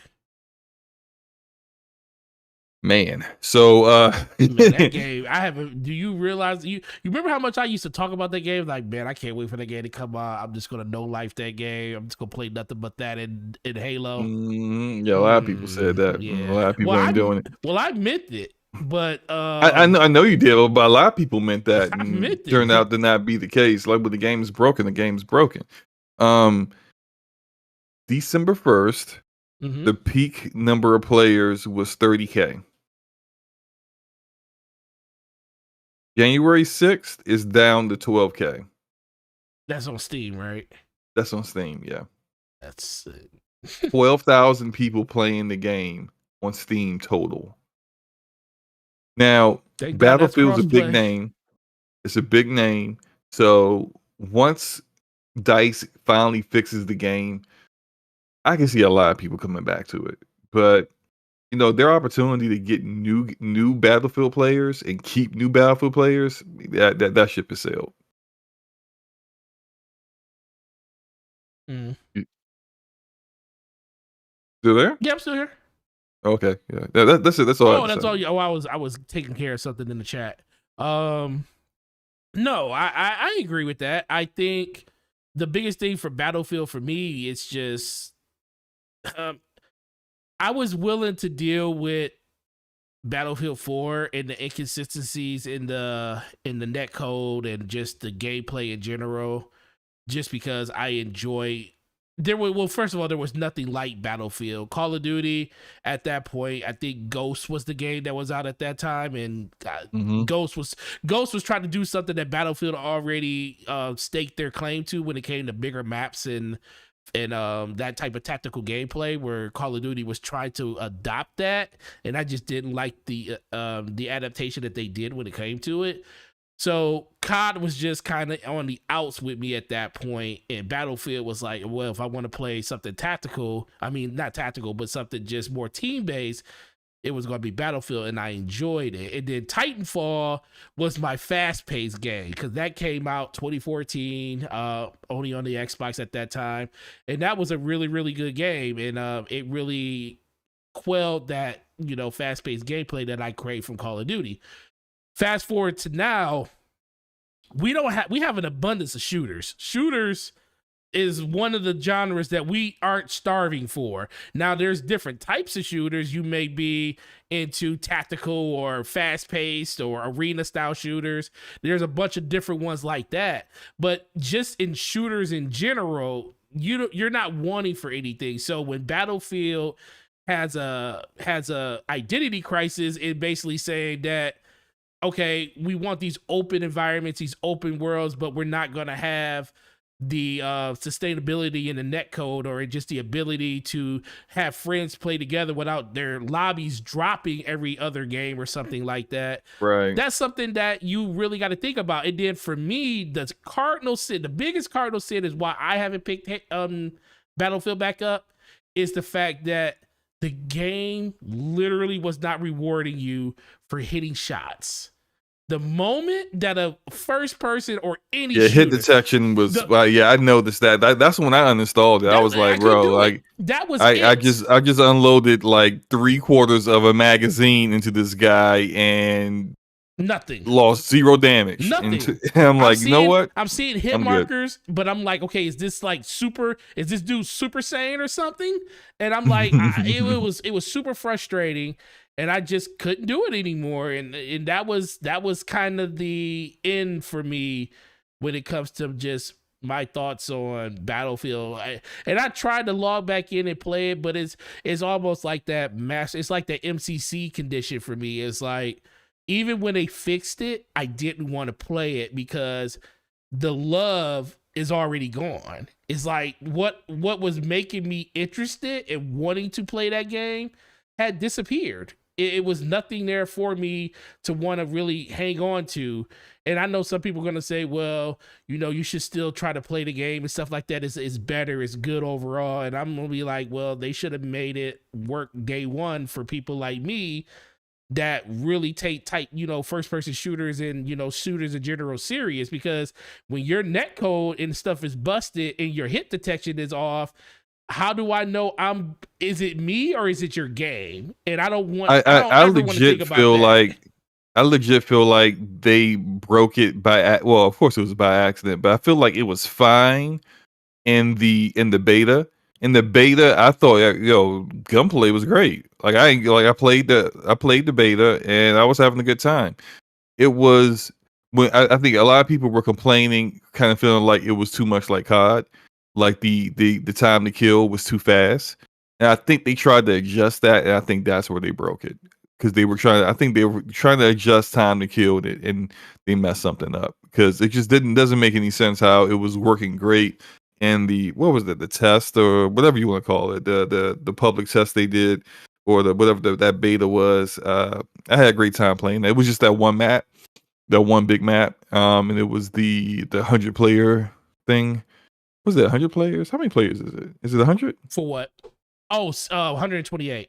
Man, so Man, that game, I haven't. Do you realize you remember how much I used to talk about that game? Like, man, I can't wait for that game to come out. I'm just gonna no life that game. I'm just gonna play nothing but that in Halo. yeah, a lot of people said that. A Yeah. lot of people ain't doing it. I meant it, but I know you did, but a lot of people meant that, I and meant it. turned out to not be the case. Like when the game is broken, the game's broken. Um, December 1st, Mm-hmm. the peak number of players was 30K. January 6th is down to 12K. That's on Steam, right? That's on Steam, yeah. That's 12,000 people playing the game on Steam total. Now, thank God that's Battlefield's a big crossplay. name. It's a big name. So once DICE finally fixes the game, I can see a lot of people coming back to it. But their opportunity to get new Battlefield players and keep new Battlefield players, that ship is sailed. Mm. You still there? Yeah, I'm still here. Okay, yeah. That's it. That's all I have Oh, to that's say. all. Oh, I was taking care of something in the chat. No, I agree with that. I think the biggest thing for Battlefield for me is just I was willing to deal with Battlefield 4 and the inconsistencies in the net code and just the gameplay in general, just because I enjoy. First of all, there was nothing like Battlefield. Call of Duty at that point, I think Ghost was the game that was out at that time, and Mm-hmm. Ghost was trying to do something that Battlefield already staked their claim to when it came to bigger maps and that type of tactical gameplay, where Call of Duty was trying to adopt that, and I just didn't like the adaptation that they did when it came to it. So COD was just kind of on the outs with me at that point, and Battlefield was like, well, if I want to play something tactical, I mean not tactical, but something just more team based, it was going to be Battlefield, and I enjoyed it. And then Titanfall was my fast-paced game because that came out 2014, only on the Xbox at that time, and that was a really, really good game, and it really quelled that fast-paced gameplay that I crave from Call of Duty. Fast forward to now, we have an abundance of shooters. Shooters is one of the genres that we aren't starving for. Now, there's different types of shooters. You may be into tactical or fast-paced or arena-style shooters. There's a bunch of different ones like that. But just in shooters in general, you're not wanting for anything. So when Battlefield has a identity crisis, it basically saying that, okay, we want these open environments, these open worlds, but we're not going to have the sustainability in the net code or just the ability to have friends play together without their lobbies dropping every other game or something like that. Right. That's something that you really got to think about. And then for me, the biggest cardinal sin is why I haven't picked Battlefield back up, is the fact that the game literally was not rewarding you for hitting shots. The moment that a first person or any shooter, hit detection was I noticed that. That's when I uninstalled it. I was like, bro, like that was I just unloaded like 3/4 of a magazine into this guy and nothing, lost 0 damage. Nothing. I'm like, you know what? I'm seeing hit markers, but I'm like, okay, is this dude Super Saiyan or something? And I'm like, it was super frustrating. And I just couldn't do it anymore, and that was kind of the end for me when it comes to just my thoughts on Battlefield. I tried to log back in and play it, but it's almost like that it's like the MCC condition for me. It's like even when they fixed it, I didn't want to play it because the love is already gone. It's like what was making me interested in wanting to play that game had disappeared. It was nothing there for me to want to really hang on to. And I know some people are going to say, well, you should still try to play the game and stuff like that. It's better. It's good overall. And I'm going to be like, well, they should have made it work day one for people like me that really take tight, first person shooters and, shooters in general serious, because when your net code and stuff is busted and your hit detection is off, how do I know is it me or is it your game? And I don't want I legit feel like they broke it by, well, of course it was by accident, but I feel like it was fine in the beta. In the beta, I thought, gunplay was great. Like I played the beta and I was having a good time. It was when I think a lot of people were complaining, kind of feeling like it was too much like COD. Like the time to kill was too fast, and I think they tried to adjust that, and I think that's where they broke it, because they were trying to adjust time to kill it, and they messed something up, because it just doesn't make any sense how it was working great in the the test or whatever you want to call it, the public test they did, or whatever that beta was. I had a great time playing. It was just that one map, that one big map, and it was the 100-player thing. Was it 100 players? How many players is it? Is it 100? For what? Oh, 128.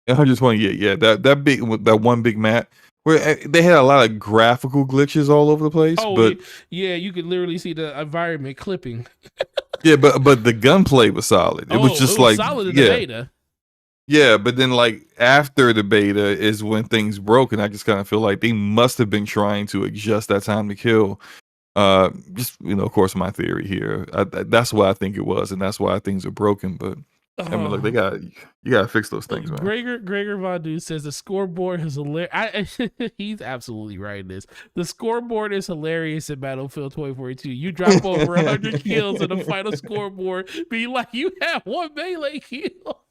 128. Yeah, that one big map where they had a lot of graphical glitches all over the place. Oh, but yeah, you could literally see the environment clipping. Yeah, but the gunplay was solid. It was just solid in the beta. Yeah, but then like after the beta is when things broke, and I just kind of feel like they must have been trying to adjust that time to kill. Just of course, my theory here. That's why I think it was, and that's why things are broken. But I mean, look, you gotta fix those things, man. Gregor Vadu says the scoreboard is hilarious. He's absolutely right in this. The scoreboard is hilarious in Battlefield 2042. You drop over 100 kills in the final scoreboard, be like you have one melee kill.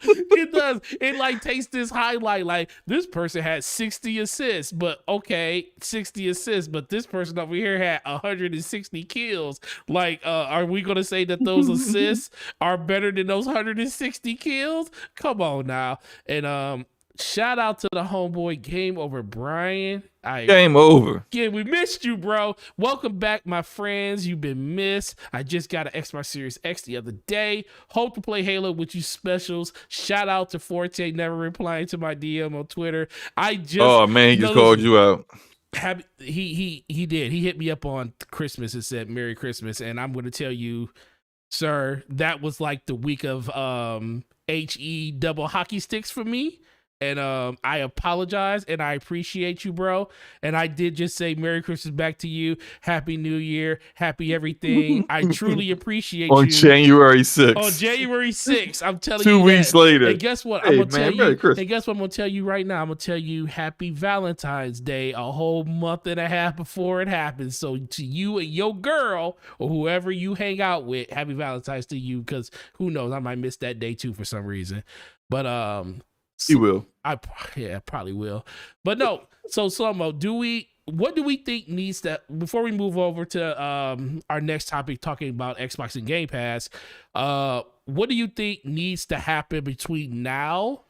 It does. It like takes this highlight, like this person had 60 assists, but okay, 60 assists, but this person over here had 160 kills. Like, are we gonna say that those assists are better than those 160 kills? Come on now. And shout out to the homeboy Game Over Brian. Game over. Yeah, we missed you, bro. Welcome back, my friends. You've been missed. I just got an Xbox Series X the other day. Hope to play Halo with you specials. Shout out to Forte, never replying to my DM on Twitter. Oh man, he just called you out. He did. He hit me up on Christmas and said Merry Christmas, and I'm going to tell you, sir, that was like the week of HE double hockey sticks for me. And I apologize and I appreciate you, bro. And I did just say Merry Christmas back to you, Happy New Year, Happy everything. I truly appreciate On you. January On 6th. January 6th, I'm telling 2 you weeks that. later. And guess what? I'm Hey gonna tell man, Merry you. Christmas. And guess what I'm gonna tell you right now? I'm gonna tell you Happy Valentine's Day a whole month and a half before it happens. So to you and your girl or whoever you hang out with, Happy Valentine's to you. Because who knows, I might miss that day too for some reason. But He will. I probably will. But no. So Slomo, what do we think needs to, before we move over to our next topic talking about Xbox and Game Pass, what do you think needs to happen between now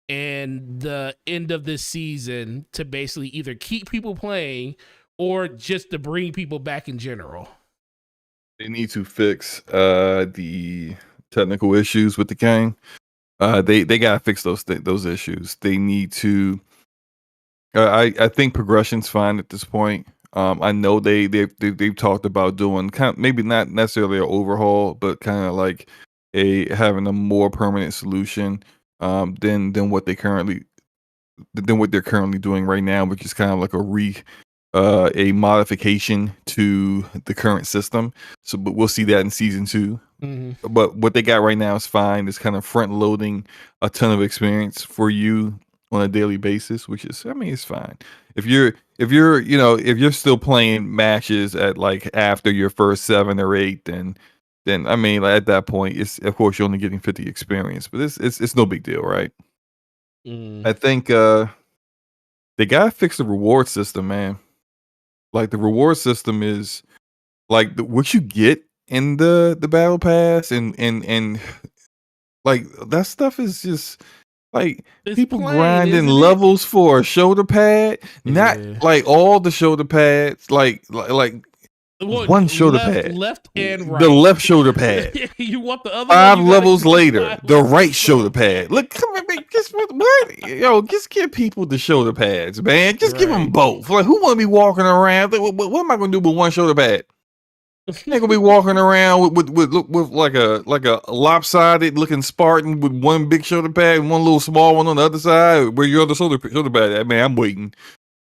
and the end of this season to basically either keep people playing or just to bring people back in general? They need to fix the technical issues with the game. They gotta fix those issues. They need to. I think progression's fine at this point. I know they've talked about doing kind of, maybe not necessarily an overhaul, but kind of like having a more permanent solution than what they're currently doing right now, which is kind of like a modification to the current system. So, but we'll see that in season 2. Mm-hmm. But what they got right now is fine. It's kind of front loading a ton of experience for you on a daily basis, which is, I mean, it's fine. If you're still playing matches at like after your first 7 or 8, then I mean, like, at that point, it's, of course, you're only getting 50 experience, but it's no big deal, right? I think they gotta fix the reward system, man. Like the reward system is like what you get in the battle pass, and like that stuff is just like It's people plain, grinding isn't it? levels for a shoulder pad, not Yeah. like all the shoulder pads, like Well, one shoulder pad, left and right. the left shoulder pad. You want the other 5 one, you gotta levels do later, 5 the levels. right shoulder pad. Look, come on, man. Just what? Yo, just give people the shoulder pads, man. Just give them Right. both. Like, who want to be walking around? Like, what am I going to do with one shoulder pad? I ain't gonna be walking around with like a lopsided looking Spartan with one big shoulder pad and one little small one on the other side. Where your other shoulder pad at? Man, I'm waiting.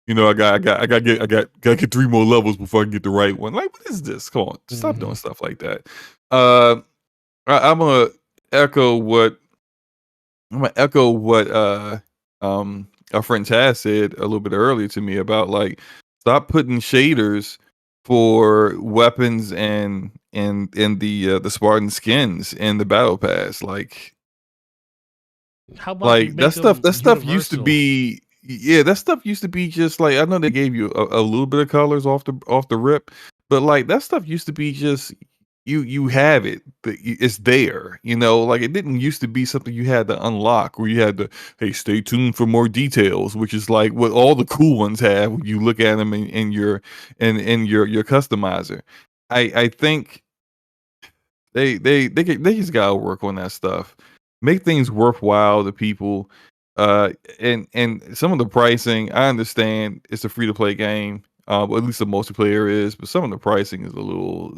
You know, I got to get 3 more levels before I can get the right one. Like, what is this? Come on, stop doing stuff like that. I'm gonna echo what our friend Taz said a little bit earlier to me about, like, stop putting shaders for weapons and the Spartan skins in the battle pass. Like How about you make that stuff used to universal? be, yeah, that stuff used to be just like, I know they gave you a little bit of colors off the rip, but like that stuff used to be just you have it, it's there, like it didn't used to be something you had to unlock, where you had to, hey, stay tuned for more details, which is like what all the cool ones have when you look at them in your customizer. I think they just gotta work on that stuff, make things worthwhile to people. And some of the pricing, I understand it's a free to play game, at least the multiplayer is, but some of the pricing is a little.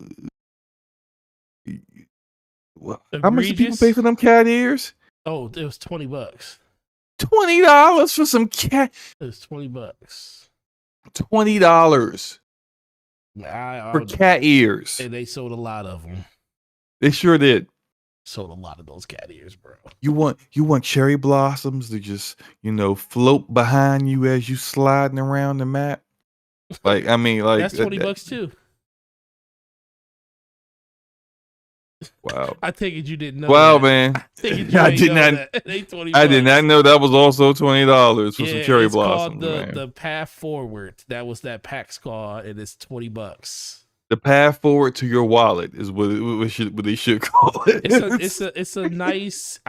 Well, how much do people pay Egregious? for them cat ears? Oh, it was $20. $20 for some cat. It was $20. $20 for I cat ears. and they sold a lot of them. They sure did. Sold a lot of those cat ears, bro. You want cherry blossoms to just float behind you as you sliding around the map. Like, I mean, like, That's $20 too. Wow. I take it you didn't know. Wow, that. man. I did not. They $20. I did not know that was also $20 for some cherry it's blossoms, called man. the Path Forward. That was that PAX called, and it's $20. The path forward to your wallet is what they should call it. It's a nice.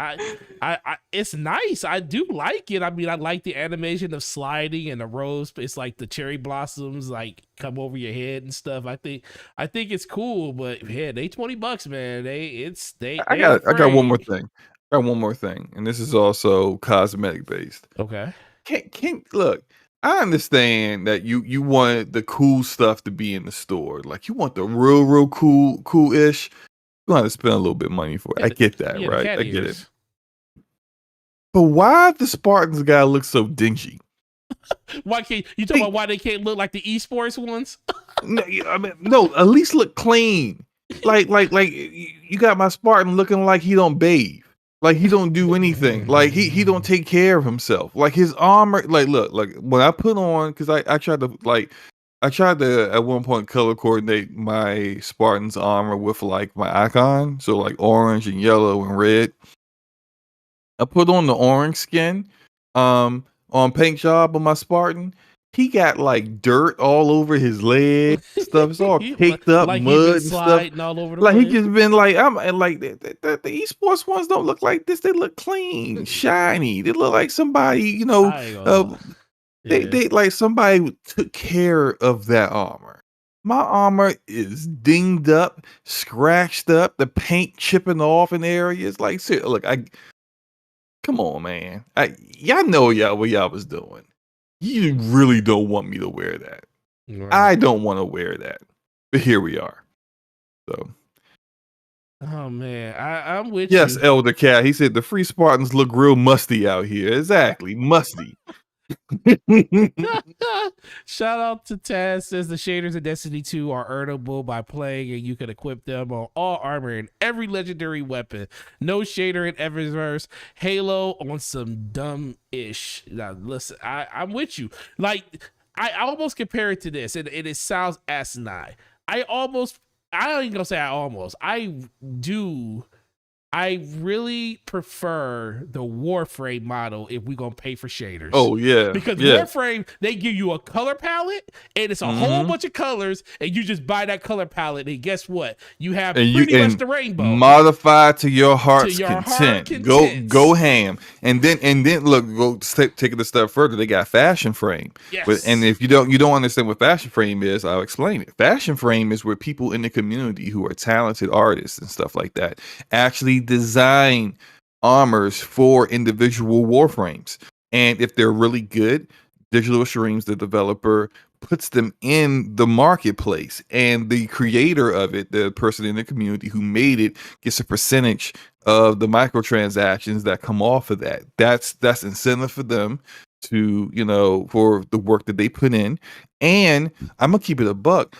It's nice. I do like it. I mean, I like the animation of sliding and the rose. It's like the cherry blossoms like come over your head and stuff. I think it's cool. But yeah, they $20, man. I got one more thing. I got one more thing, and this is also cosmetic based. Okay. Can look. I understand that you want the cool stuff to be in the store. Like, you want the real cool-ish. You want to spend a little bit of money for it. I get that, Yeah, right? I get it. but why the Spartans gotta look so dingy? Why can't you talk about why they can't look like the esports ones? No, I mean, no, at least look clean. Like you got my Spartan looking like he don't bathe, like he don't do anything, like he don't take care of himself. Like his armor, look, like when I put on, because I tried to at one point color coordinate my Spartan's armor with like my icon, so like orange and yellow and red. I put on the orange skin, on paint job on my Spartan. He got like dirt all over his legs, stuff. It's all caked up, Like he been mud and stuff. sliding all over the Like he place. just been like, I'm and like the esports ones don't look like this. They look clean, shiny. They look like somebody, I ain't gonna lie. Yeah. they like somebody took care of that armor. My armor is dinged up, scratched up, the paint chipping off in areas. Like, look, come on, man. Y'all know what y'all was doing. You really don't want me to wear that. Right. I don't want to wear that. But here we are. So, oh man, I'm with yes, you. Elder Cat. He said the free Spartans look real musty out here. Exactly, musty. Shout out to Taz, says the shaders in Destiny 2 are earnable by playing, and you can equip them on all armor and every legendary weapon. No shader in Eververse. Halo on some dumb ish. Now listen, I'm with you. Like I almost compare it to this, and it sounds asinine. I ain't gonna say I do. I really prefer the Warframe model if we're gonna pay for shaders. Oh yeah, because yeah. Warframe, they give you a color palette and it's a whole bunch of colors, and you just buy that color palette, and guess what? You have pretty much the rainbow. Modify to your heart's content. Go ham. And then look, take it a step further. They got fashion frame. Yes. And if you don't understand what fashion frame is, I'll explain it. Fashion frame is where people in the community who are talented artists and stuff like that actually design armors for individual warframes. And if they're really good, Digital Extremes, the developer, puts them in the marketplace, and the creator of it, the person in the community who made it, gets a percentage of the microtransactions that come off of that. That's incentive for them to, for the work that they put in. And I'm gonna keep it a buck.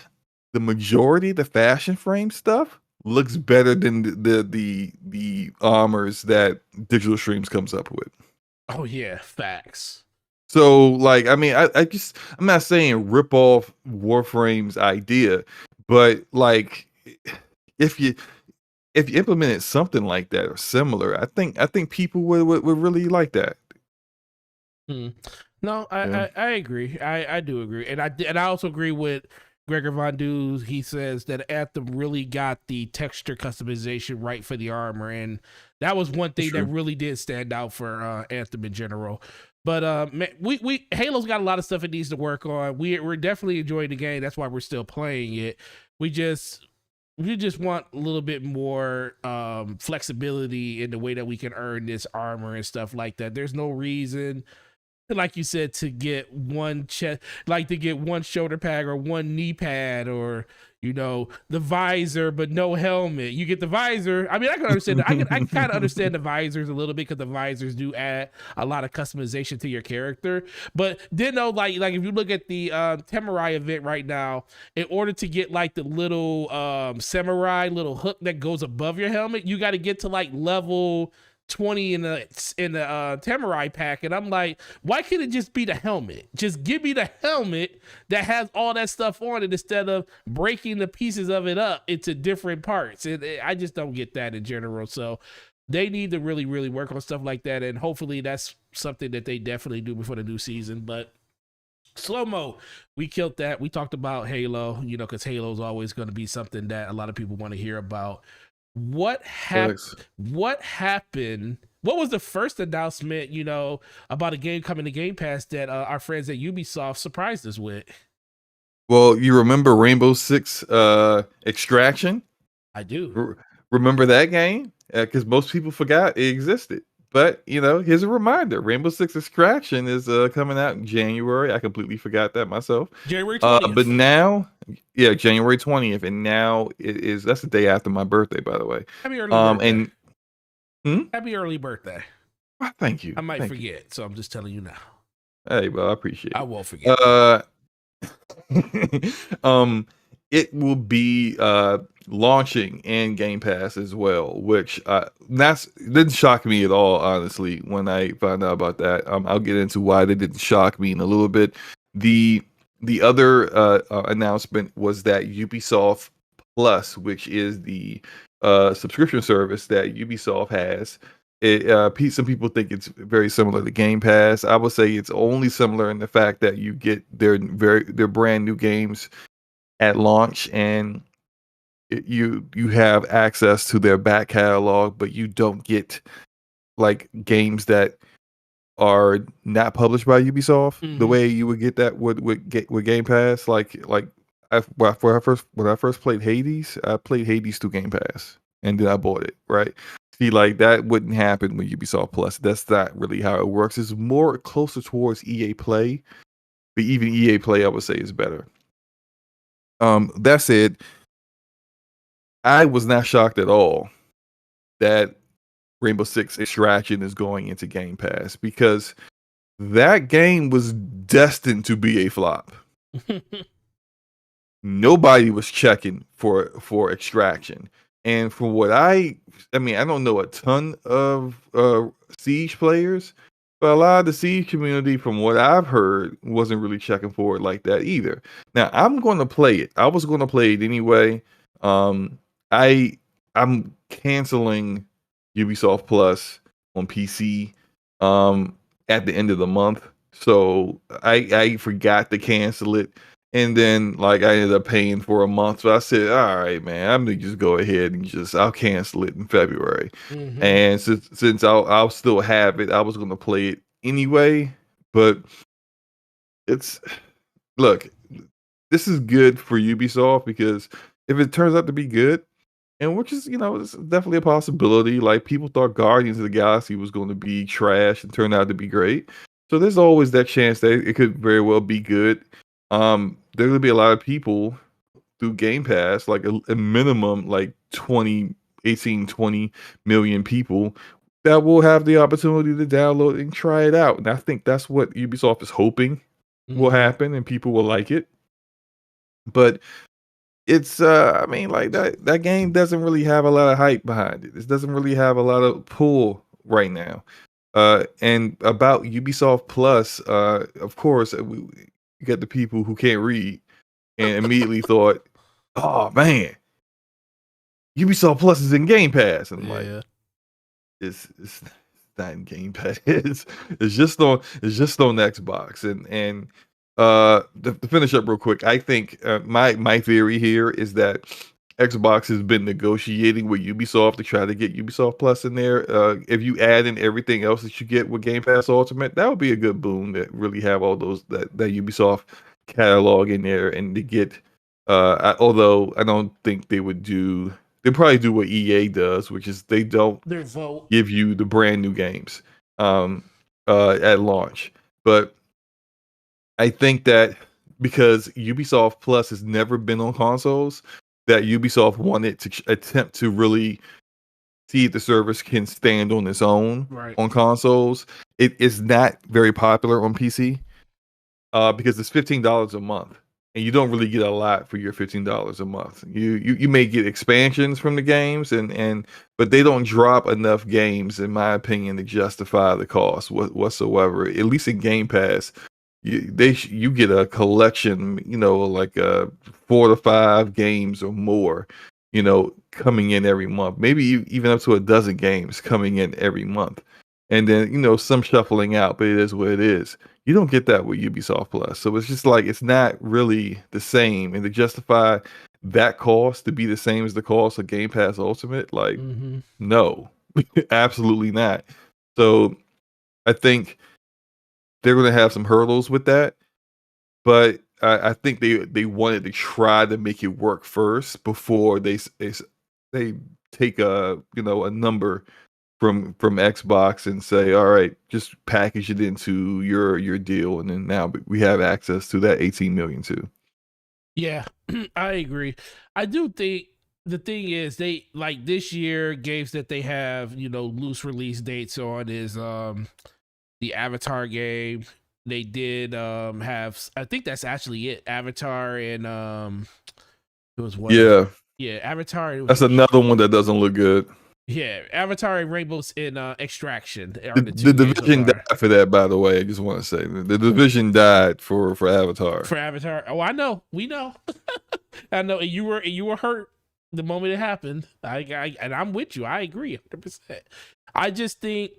The majority of the fashion frame stuff looks better than the armors that Digital Streams comes up with. Oh yeah, facts. So like, I mean, I'm not saying rip off Warframe's idea, but like, if you implemented something like that or similar, I think people would really like that. No, I agree. I do agree, and I also agree with Gregor Von Dues. He says that Anthem really got the texture customization right for the armor, and that was one thing that really did stand out for Anthem in general. But man, we Halo's got a lot of stuff it needs to work on. We're definitely enjoying the game. That's why we're still playing it. We just want a little bit more flexibility in the way that we can earn this armor and stuff like that. There's no reason, like you said, to get one chest, like to get one shoulder pad or one knee pad, or the visor but no helmet. You get the visor. I mean, I can understand that. I can kind of understand the visors a little bit, because the visors do add a lot of customization to your character. But then though, like if you look at the Temurai event right now, in order to get like the little samurai little hook that goes above your helmet, you got to get to like level 20 in the Temurai pack, and I'm like, why can't it just be the helmet? Just give me the helmet that has all that stuff on it, instead of breaking the pieces of it up into different parts. I just don't get that in general. So they need to really, really work on stuff like that, and hopefully that's something that they definitely do before the new season. But slow-mo, we killed that. We talked about Halo, because Halo is always going to be something that a lot of people want to hear about. What happened? What was the first announcement, about a game coming to Game Pass that our friends at Ubisoft surprised us with? Well, you remember Rainbow Six Extraction? I do. Remember that game? Because most people forgot it existed. But, here's a reminder. Rainbow Six Extraction is coming out in January. I completely forgot that myself. January 20th. But now, January 20th. And now that's the day after my birthday, by the way. Happy early birthday. Happy early birthday. Thank you. I might Thank you. forget, so I'm just telling you now. Hey, well, I appreciate I it. won't forget. Uh, um, it will be launching in Game Pass as well, which that's didn't shock me at all, honestly, when I found out about that. I'll get into why they didn't shock me in a little bit. The the other announcement was that Ubisoft Plus, which is the subscription service that Ubisoft has. Some people think it's very similar to Game Pass. I would say it's only similar in the fact that you get their brand new games at launch, and you have access to their back catalog, but you don't get like games that are not published by Ubisoft the Mm-hmm. way you would get that with Game Pass. When I first played Hades, I played Hades through Game Pass, and then I bought it. Right? See, like that wouldn't happen with Ubisoft Plus. That's not really how it works. It's more closer towards EA Play, but even EA Play, I would say, is better. That said, I was not shocked at all that Rainbow Six Extraction is going into Game Pass because that game was destined to be a flop. Nobody was checking for Extraction, and from what I mean, I don't know a ton of Siege players, but a lot of the Siege community, from what I've heard, wasn't really checking for it like that either. Now I'm going to play it. I was going to play it anyway. Um, I I'm canceling Ubisoft Plus on PC at the end of the month, so I forgot to cancel it, and then like I ended up paying for a month. So I said, all right, man, I'm gonna just go ahead and I'll cancel it in February. Mm-hmm. And since I'll still have it, I was gonna play it anyway. But it's look, this is good for Ubisoft because if it turns out to be good, and which is, it's definitely a possibility. Like people thought Guardians of the Galaxy was going to be trash and turned out to be great. So there's always that chance that it could very well be good. There will be a lot of people through Game Pass, like a minimum like 20 million people that will have the opportunity to download and try it out. And I think that's what Ubisoft is hoping will Mm-hmm. happen and people will like it. But it's I mean, like that game doesn't really have a lot of hype behind it. It doesn't really have a lot of pull right now. And about Ubisoft Plus, of course, you get the people who can't read and immediately thought, "Oh man, Ubisoft Plus is in Game Pass," and I'm like, Yeah. it's not in Game Pass. It's just on Xbox. And to finish up real quick, I think my theory here is that Xbox has been negotiating with Ubisoft to try to get Ubisoft Plus in there. If you add in everything else that you get with Game Pass Ultimate, that would be a good boon to really have all those that Ubisoft catalog in there and to get. Although I don't think they probably do what EA does, which is they don't Their vote. give you the brand new games um, at launch. But I think that because Ubisoft Plus has never been on consoles, that Ubisoft wanted to attempt to really see if the service can stand on its own Right. on consoles. It is not very popular on PC because it's $15 a month, and you don't really get a lot for your $15 a month. You may get expansions from the games, and but they don't drop enough games, in my opinion, to justify the cost whatsoever. At least in Game Pass, you get a collection, like 4 to 5 games or more, coming in every month. Maybe even up to a dozen games coming in every month, and then some shuffling out. But it is what it is. You don't get that with Ubisoft Plus. So it's just like it's not really the same. And to justify that cost to be the same as the cost of Game Pass Ultimate, like, Mm-hmm. no, absolutely not. So I think they're going to have some hurdles with that. But I think they wanted to try to make it work first before they take a number from Xbox and say, all right, just package it into your deal, and then now we have access to that 18 million too. Yeah, I agree. I do think the thing is, they like this year games that they have, loose release dates on is the Avatar game. They did have, I think that's actually it. Avatar and it was one of, Yeah, yeah, Avatar. It was that's another one that doesn't look good. yeah, Avatar and Rainbows in Extraction are the The two games so division far. died for that, by the way. I just want to say the division died for Avatar. For Avatar. Oh, I know. We know. I know. And you were hurt the moment it happened. And I'm with you. I agree 100%. I just think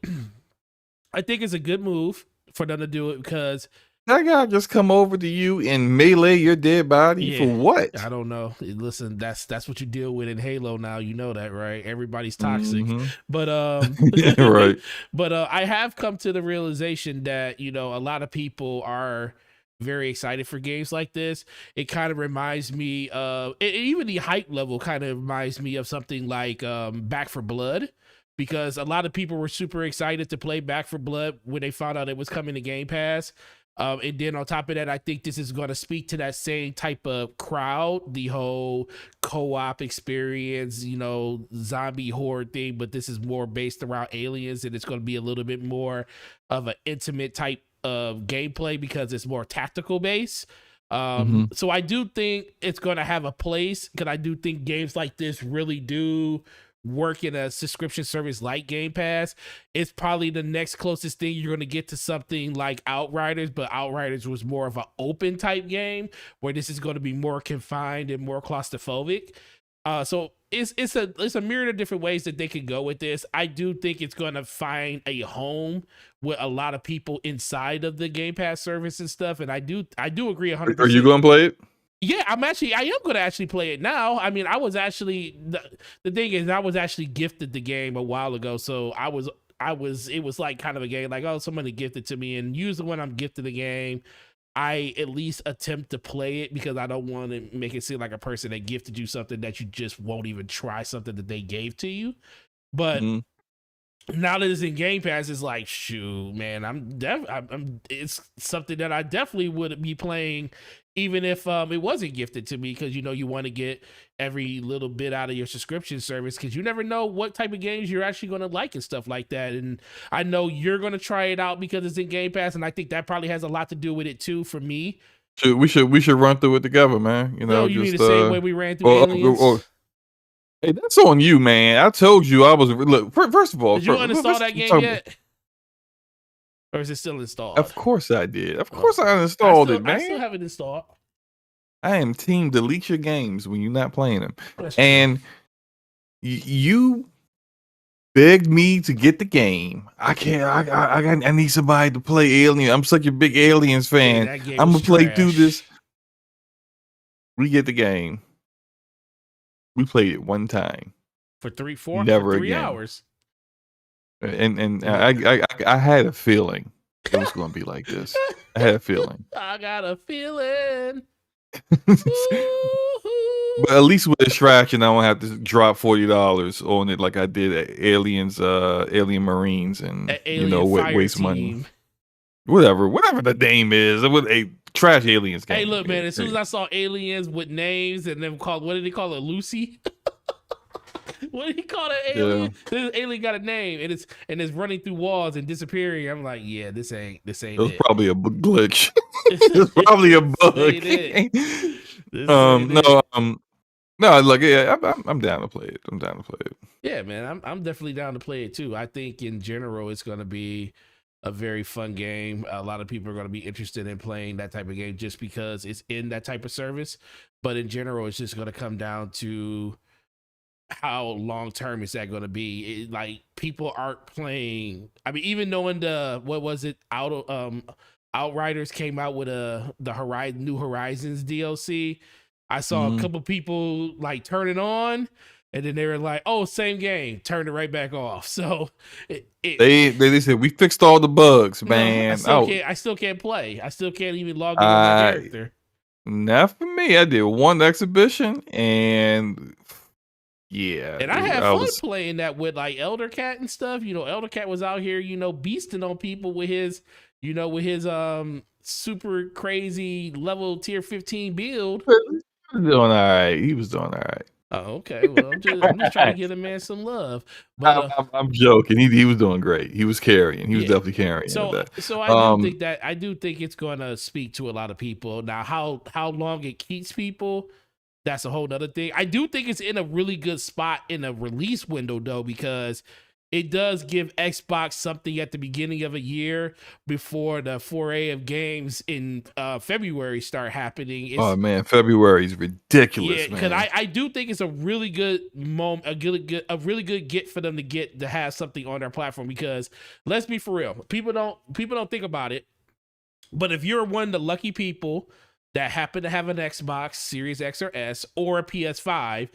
I think it's a good move for them to do it because That guy just come over to you and melee your dead body for what? I don't know. Listen, that's what you deal with in Halo now. You know that, right? Everybody's toxic. Mm-hmm. But Right. but I have come to the realization that, a lot of people are very excited for games like this. It kind of reminds me of even the hype level kind of reminds me of something like Back for Blood, because a lot of people were super excited to play Back for Blood when they found out it was coming to Game Pass. And then on top of that, I think this is going to speak to that same type of crowd, the whole co-op experience, zombie horror thing, but this is more based around aliens, and it's going to be a little bit more of an intimate type of gameplay because it's more tactical based. So I do think it's going to have a place, because I do think games like this really do work in a subscription service like Game Pass. It's probably the next closest thing you're going to get to something like Outriders, but Outriders was more of an open type game, where this is going to be more confined and more claustrophobic. So it's a myriad of different ways that they can go with this. I do think it's going to find a home with a lot of people inside of the Game Pass service and stuff. And I do agree 100%. Are you going to play it? Yeah, I am going to actually play it now. I mean, I was actually, the thing is, I was actually gifted the game a while ago. So it was like kind of a game like, oh, somebody gifted to me. And usually when I'm gifted a game, I at least attempt to play it, because I don't want to make it seem like a person that gifted you something that you just won't even try something that they gave to you. But now that it's in Game Pass, it's like, shoot, man, it's something that I definitely would be playing, even if it wasn't gifted to me, because you want to get every little bit out of your subscription service, because you never know what type of games you're actually going to like and stuff like that. And I know you're going to try it out because it's in Game Pass, and I think that probably has a lot to do with it too for me. We should run through it together, man. You mean the same way we ran through Aliens? Hey, that's on you, man. I told you I was. Look, first of all, did you uninstall that game yet? Or is it still installed? Of course I did. Of course I uninstalled it, man. I still have it installed. I am team delete your games when you're not playing them. And you begged me to get the game. I can't. I need somebody to play Alien. I'm such a big Aliens fan. I'm gonna play through this. We get the game. We played it one time for 3 hours. And I had a feeling it was going to be like this. I had a feeling. I got a feeling. But at least with Extraction, I don't have to drop $40 on it like I did at Aliens, Alien Marines, and waste money. Whatever the name is, it was a trash Aliens game. Hey, look, man! As soon as I saw Aliens with names and then what did he call it, Lucy? What did he call that alien? Yeah. This alien got a name, and it's running through walls and disappearing. I'm like, yeah, this ain't it. Was probably a glitch. It's probably a bug. No, like, yeah, I'm down to play it. Yeah, man, I'm definitely down to play it too. I think in general, it's gonna be a very fun game. A lot of people are going to be interested in playing that type of game just because it's in that type of service. But in general, it's just going to come down to how long term is that going to be. Like, people aren't playing. I mean, even knowing Outriders came out with the New Horizons DLC. I saw a couple people like turn it on, and then they were like, "Oh, same game." Turned it right back off. So they said we fixed all the bugs, man. I still can't play. I still can't even log in with my character. Not for me. I did one exhibition, and yeah, and I had fun playing that with like Elder Cat and stuff. Elder Cat was out here, beasting on people with his, super crazy level tier 15 build. He was doing all right. Oh, okay. Well, I'm just trying to give the man some love. But I'm joking. He was doing great. He was carrying. He was yeah. definitely carrying So that. so I do think it's gonna speak to a lot of people. Now how long it keeps people, that's a whole nother thing. I do think it's in a really good spot in a release window though, because it does give Xbox something at the beginning of a year before the foray of games in February start happening. Oh It's man, February is yeah, ridiculous, because man. I do think it's a really good moment, a really good get for them to have something on their platform. Because let's be for real, people don't think about it, but if you're one of the lucky people that happen to have an Xbox Series X or S or a PS5,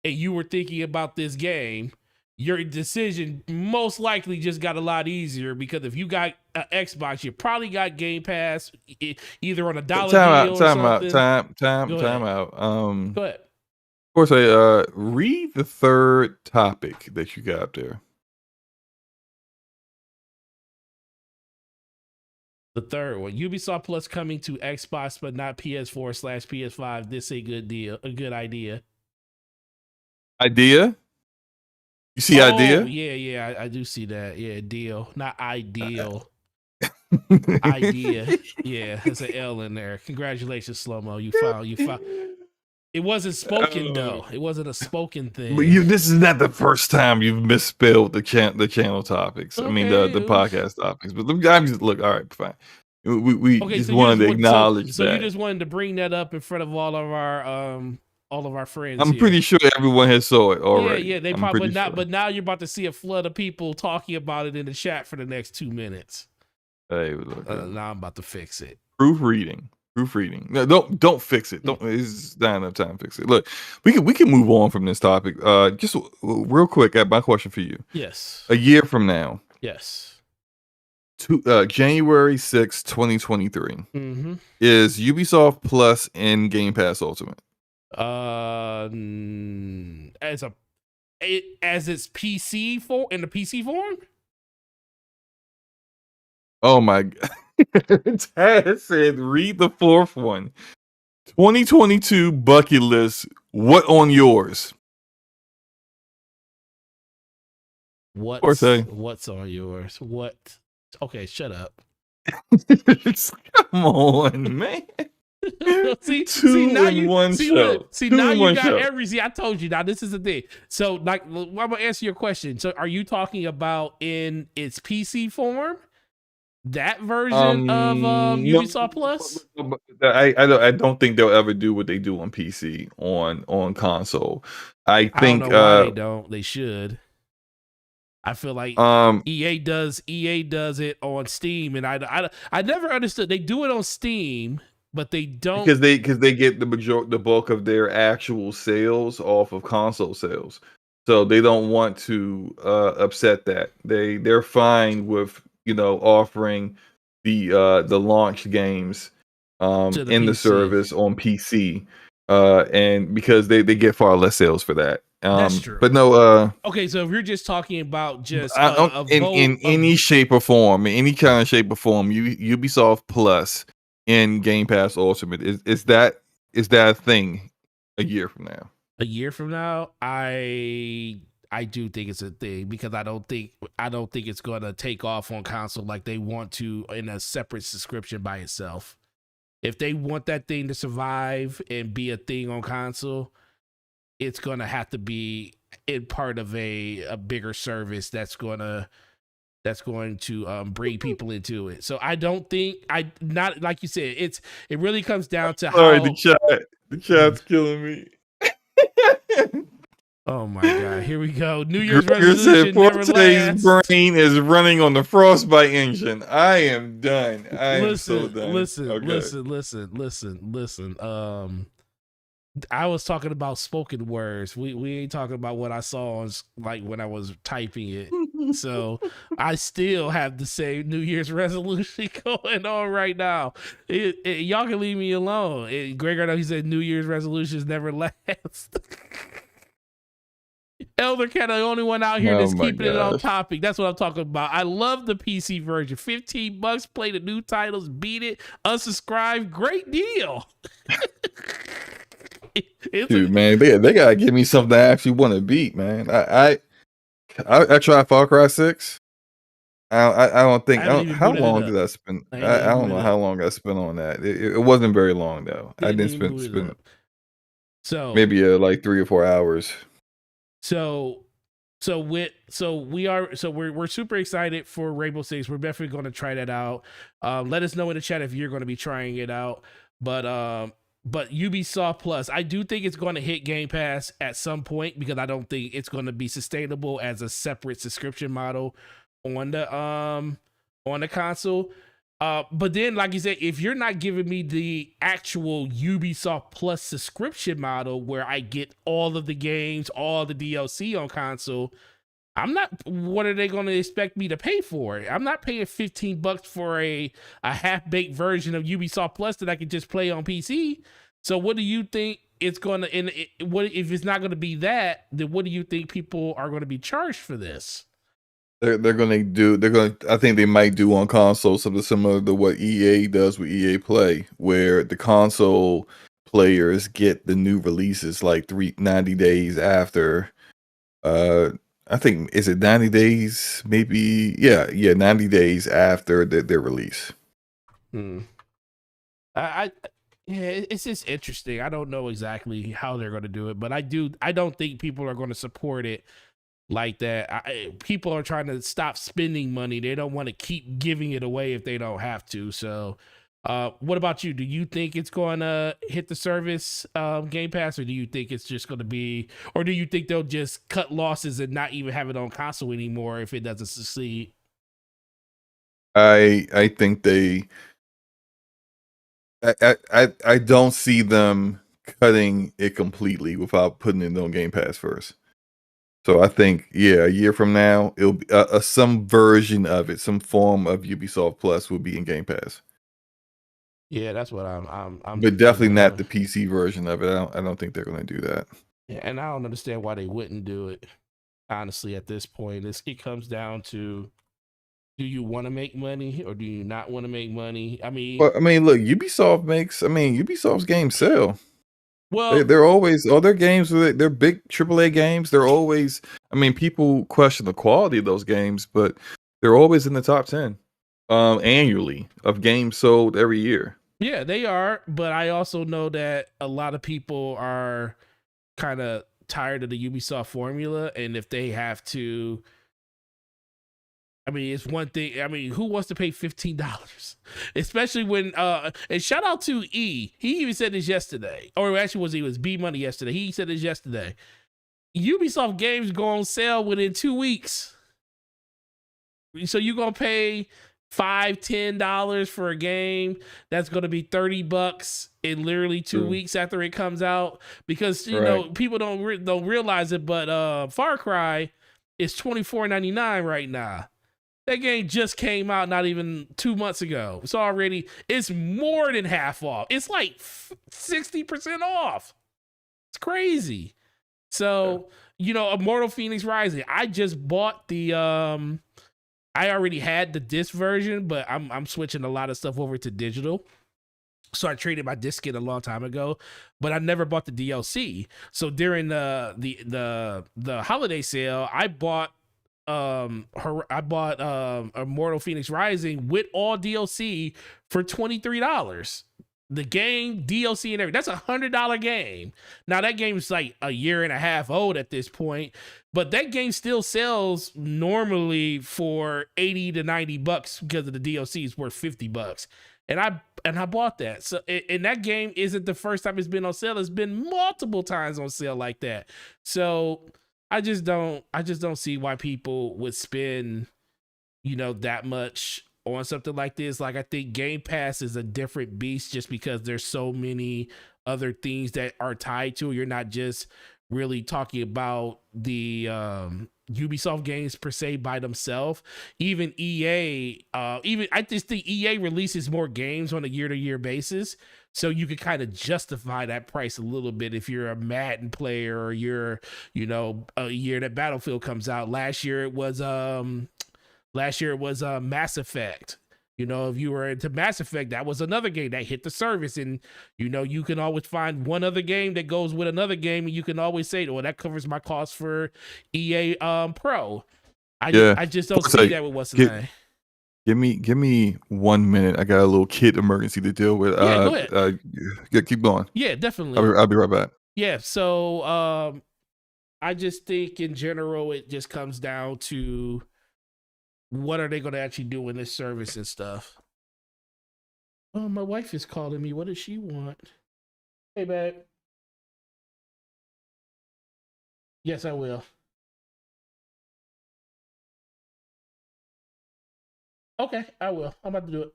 and you were thinking about this game, your decision most likely just got a lot easier, because if you got an Xbox, you probably got Game Pass either on a dollar Time out, deal or time out, something. Go time ahead. out. Go ahead. Of course, I read the third topic that you got there. The third one, Ubisoft Plus coming to Xbox, but not PS4/PS5. This a good deal, a good idea. Idea? You see Oh idea? yeah, I do see that. Yeah, deal, not ideal. Idea. Yeah, there's an L in there. Congratulations, Slow Mo. You found. It wasn't spoken though. It wasn't a spoken But thing. this is not the first time you've misspelled the channel topics. I mean the Okay. podcast topics. But I'm just look. All right, fine. We Okay. just So you wanted just to want so acknowledge so you that. just wanted to bring that up in front of all of our friends I'm here. pretty sure everyone has saw it already. Yeah. They I'm probably pretty not, sure. but now you're about to see a flood of people talking about it in the chat for the next 2 minutes. Hey, look, Now I'm about to fix it. proofreading. No, don't fix it. Don't. It's not enough time to fix it. Look, we can move on from this topic. Just real quick. I have my question for you. Yes. A year from now, Yes. January 6th, 2023, Mm-hmm. is Ubisoft Plus in Game Pass Ultimate? As its PC for in the PC form. Oh my god. Taz said, read the fourth one. 2022 bucket list. What on yours? What's on yours? What? Okay, shut up. Come on, man. see now in you one see show. what see Two now in you one got show. every see I told you now this is the thing. So like I'm gonna answer your question. So are you talking about in its PC form? That version of No, Ubisoft Plus? I don't think they'll ever do what they do on PC on console. I I don't think know why they don't. They should. I feel like um EA does it on Steam, and I never understood. They do it on Steam, but they don't because they get the bulk of their actual sales off of console sales, so they don't want to upset that. They're fine with offering the launch games to the in the PC. service on PC, and because they get far less sales for that. That's true. But no, Okay, so if you're just talking about just I don't, a in any shape or form, in any kind of shape or form, Ubisoft Plus in Game Pass Ultimate is that a thing a year from now? a year from now, I do think it's a thing, because I don't think it's going to take off on console like they want to in a separate subscription by itself. If they want that thing to survive and be a thing on console, it's going to have to be in part of a bigger service that's going to bring people into it. So I don't think not like you said, it really comes down to Sorry, how the chat's killing me. oh my god, here we go. New Year's Gregor said resolution never Forte's lasts. brain is running on the frostbite engine. I am done. I am so done. Listen. I was talking about spoken words. We ain't talking about what I saw on, like when I was typing it. So I still have the same New Year's resolution going on right now. Y'all can leave me alone. Gregor, he said New Year's resolutions never last. Elder Cat, the only one out here that's keeping it on topic. That's what I'm talking about. I love the PC version. $15, play the new titles, beat it, unsubscribe. Great deal. it's Dude, man, they gotta give me something I actually want to beat, man. I tried Far Cry 6. I don't I think haven't even how booted it long up. did I spend? I ain't I even don't know booted it how up. long I spent on that. It wasn't very long though. I Didn't didn't even boot it spend up. So maybe like 3 or 4 hours. so we're super excited for Rainbow Six. We're definitely going to try that out. Let us know in the chat if you're going to be trying it out. But Ubisoft Plus, I do think it's going to hit Game Pass at some point because I don't think it's going to be sustainable as a separate subscription model on the console. But then, like you said, if you're not giving me the actual Ubisoft Plus subscription model where I get all of the games, all the DLC on console, I'm not. What are they going to expect me to pay for it? I'm not paying $15 for a half baked version of Ubisoft Plus that I can just play on PC. So, what do you think it's going to? And what if it's not going to be that? Then what do you think people are going to be charged for this? I think they might do on console something similar to what EA does with EA Play, where the console players get the new releases like 90 days after. uh I think, is it 90 days? Maybe, yeah, 90 days after their release. Hmm. I yeah, it's just interesting. I don't know exactly how they're going to do it, but I don't think people are going to support it like that. People are trying to stop spending money. They don't want to keep giving it away if they don't have to. So, what about you? Do you think it's going to hit the service, Game Pass, or do you think it's just going to be, or do you think they'll just cut losses and not even have it on console anymore if it doesn't succeed? I think I don't see them cutting it completely without putting it on Game Pass first. So I think, yeah, a year from now, it'll be some version of it, some form of Ubisoft Plus will be in Game Pass, Yeah, that's what I'm but definitely thinking not of. the PC version of it. I don't think they're going to do that. Yeah, and I don't understand why they wouldn't do it. Honestly, at this point, it comes down to, do you want to make money or do you not want to make money? I mean, Well, I mean, look, Ubisoft's games sell. well, They're always all their games. They're big AAA games. They're always. I mean, people question the quality of those games, but they're always in the top 10 annually of games sold every year. yeah, they are, but I also know that a lot of people are kind of tired of the Ubisoft formula, and if they have to, I mean, it's one thing. I mean, who wants to pay $15? Especially when and shout out to E. He even said this yesterday. Or actually was B Money yesterday. He said this yesterday. Ubisoft games go on sale within 2 weeks. So you're gonna pay $5-10 for a game that's gonna be $30 in literally 2 weeks after it comes out, because Right. people don't realize it, but Far Cry is $24.99 right now. That game just came out not even 2 months ago. It's more than half off. It's like 60% off. It's crazy. So, Immortal Phoenix Rising. I just bought I already had the disc version, but I'm switching a lot of stuff over to digital. So I traded my disc in a long time ago, but I never bought the DLC. So during the holiday sale, I bought Immortal Phoenix Rising with all DLC for $23. The game, DLC, and everything. That's $100 game. Now that game is like a year and a half old at this point, but that game still sells normally for $80 to $90 because of the DLC is worth $50. And I bought that. So, and that game isn't the first time it's been on sale. It's been multiple times on sale like that. So I just don't see why people would spend, that much on something like this. Like, I think Game Pass is a different beast just because there's so many other things that are tied to it. You're not just really talking about the Ubisoft games per se by themselves. Even EA, I just think EA releases more games on a year-to-year basis. So you could kind of justify that price a little bit if you're a Madden player, or you're, a year that Battlefield comes out. Last year it was Mass Effect. If you were into Mass Effect, that was another game that hit the service, and you can always find one other game that goes with another game, and you can always say, "Well, that covers my cost for EA Pro." Yeah. I just don't Forza, see that with what's the name. Give me 1 minute. I got a little kid emergency to deal with. Yeah, go ahead. Keep going. Yeah, definitely. I'll be right back. Yeah, so I just think in general it just comes down to what are they going to actually do in this service and stuff. Oh, my wife is calling me. What does she want? Hey, babe. Yes, I will. Okay, I will. I'm about to do it.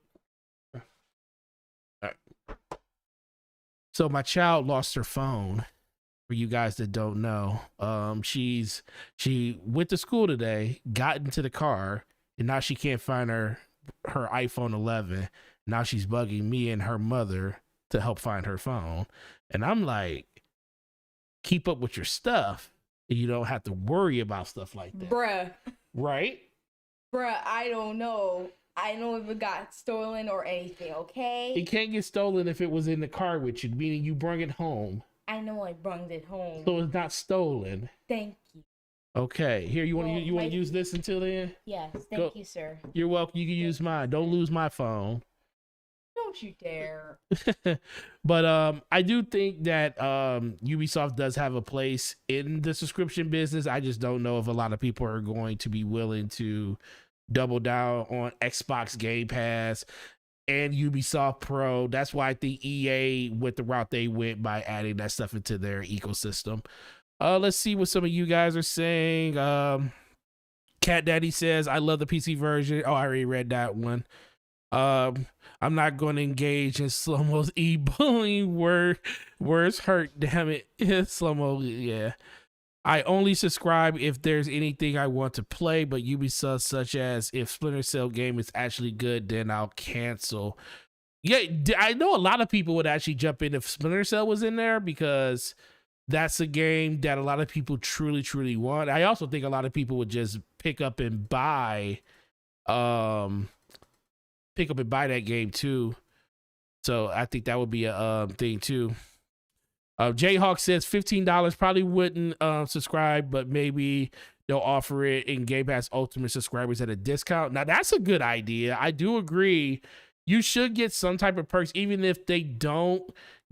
All right. So my child lost her phone. For you guys that don't know, she went to school today, got into the car, and now she can't find her iPhone 11. Now she's bugging me and her mother to help find her phone, and I'm like, keep up with your stuff, and you don't have to worry about stuff like that, bruh. Right? Bruh, I don't know. I don't know if it got stolen or anything. Okay. It can't get stolen if it was in the car with you, meaning you bring it home. I know I brought it home. So it's not stolen. Thank you. Okay, here, you want to use this until then? Yes, thank you, sir. You're welcome. You can use mine. Don't lose my phone. Don't you dare. But I do think that Ubisoft does have a place in the subscription business. I just don't know if a lot of people are going to be willing to double down on Xbox Game Pass and Ubisoft Pro. That's why I think EA went the route they went by adding that stuff into their ecosystem. Let's see what some of you guys are saying. Cat Daddy says, I love the PC version. Oh, I already read that one. I'm not going to engage in Slow-Mo's e-bullying. Words hurt, damn it. Slow-Mo, yeah. I only subscribe if there's anything I want to play, but Ubisoft, such as if Splinter Cell game is actually good, then I'll cancel. Yeah, I know a lot of people would actually jump in if Splinter Cell was in there because that's a game that a lot of people truly, truly want. I also think a lot of people would just pick up and buy that game too. So I think that would be a thing too. Jayhawk says $15 probably wouldn't subscribe, but maybe they'll offer it in Game Pass Ultimate subscribers at a discount. Now that's a good idea. I do agree. You should get some type of perks, even if they don't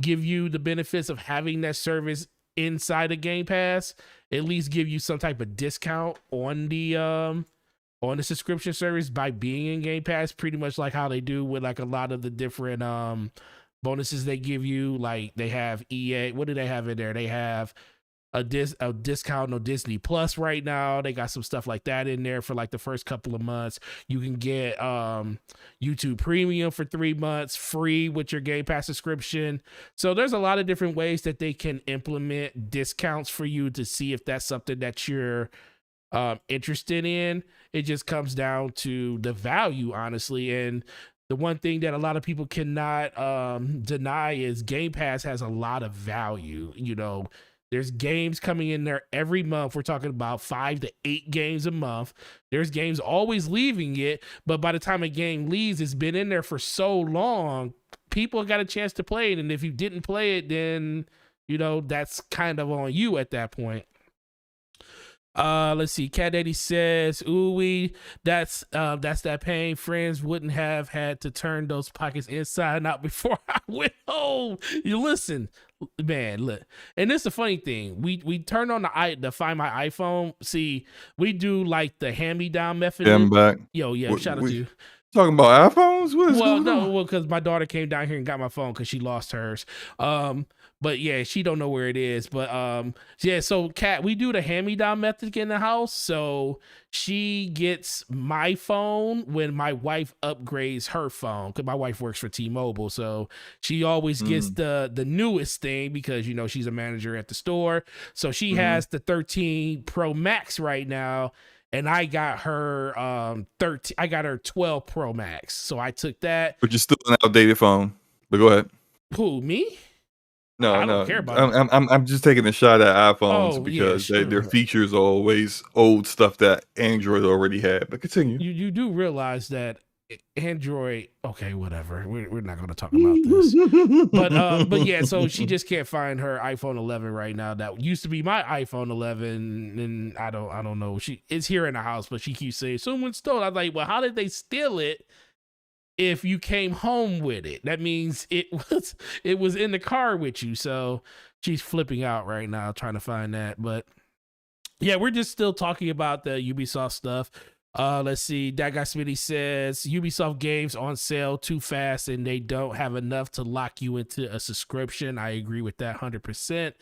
give you the benefits of having that service inside of Game Pass. At least give you some type of discount on the subscription service by being in Game Pass, pretty much like how they do with like a lot of the different bonuses they give you. Like they have EA, what do they have in there? They have a discount on Disney Plus right now. They got some stuff like that in there for like the first couple of months. You can get YouTube Premium for 3 months free with your Game Pass subscription. So there's a lot of different ways that they can implement discounts for you to see if that's something that you're interested in. It just comes down to the value, honestly. And the one thing that a lot of people cannot deny is Game Pass has a lot of value. There's games coming in there every month. We're talking about 5 to 8 games a month. There's games always leaving it, but by the time a game leaves, it's been in there for so long, people got a chance to play it. And if you didn't play it, then that's kind of on you at that point. Let's see. Cat Daddy says, ooh, that's that pain. Friends wouldn't have had to turn those pockets inside out before I went home. You listen, man, look. And this is the funny thing. We turned on the Find My iPhone. See, we do like the hand-me-down method. Yeah, I'm back. Yo, yeah, shout out to you. Talking about iPhones? What is going on? Well, because my daughter came down here and got my phone because she lost hers. But yeah, she don't know where it is. But yeah, so Kat, we do the hand-me-down method in the house. So she gets my phone when my wife upgrades her phone, because my wife works for T-Mobile. So she always gets the newest thing because she's a manager at the store. So she has the 13 Pro Max right now. And I got her 13. I got her 12 Pro Max. So I took that. But you're still an outdated phone. But go ahead. Who, me? No, I don't care about it. I'm just taking a shot at iPhones because yeah, sure. their features are always old stuff that Android already had. But continue. You do realize that Android. Okay, whatever. We're not going to talk about this. But yeah, so she just can't find her iPhone 11 right now. That used to be my iPhone 11, and I don't know. It's here in the house, but she keeps saying someone stole it. I'm like, well, how did they steal it? If you came home with it, that means it was in the car with you. So she's flipping out right now trying to find that. But yeah, we're just still talking about the Ubisoft stuff. Let's see. That guy Smitty says Ubisoft games on sale too fast and they don't have enough to lock you into a subscription. I agree with that 100%.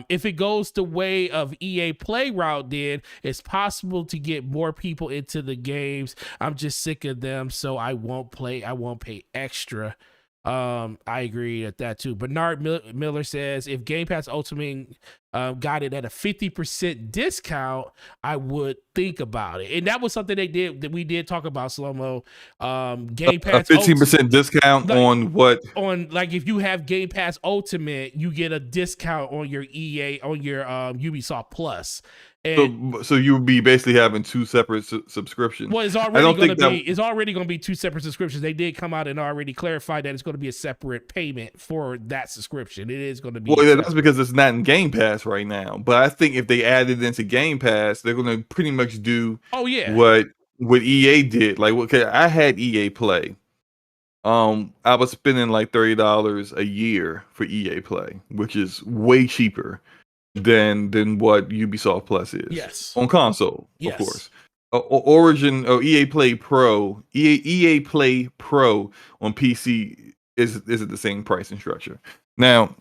If it goes the way of EA Play route did, it's possible to get more people into the games. I'm just sick of them, so I won't play. I won't pay extra. I agree at that too. Bernard Miller says if Game Pass Ultimate got it at a 50% discount, I would think about it. And that was something that we did talk about, Slow-Mo. Game Pass a 15% discount on what? On like if you have Game Pass Ultimate, you get a discount on your EA on your Ubisoft Plus. And so you would be basically having two separate subscriptions. Well, it's already going to be two separate subscriptions. They did come out and already clarified that it's going to be a separate payment for that subscription. It is going to be. Well, that's because it's not in Game Pass right now. But I think if they added it into Game Pass, they're going to pretty much do. Oh yeah. What EA did, like okay, I had EA Play. I was spending like $30 a year for EA Play, which is way cheaper than what Ubisoft Plus is. Yes. On console, yes. Of course. Origin or EA Play Pro, EA Play Pro on PC is at the same pricing structure. Now,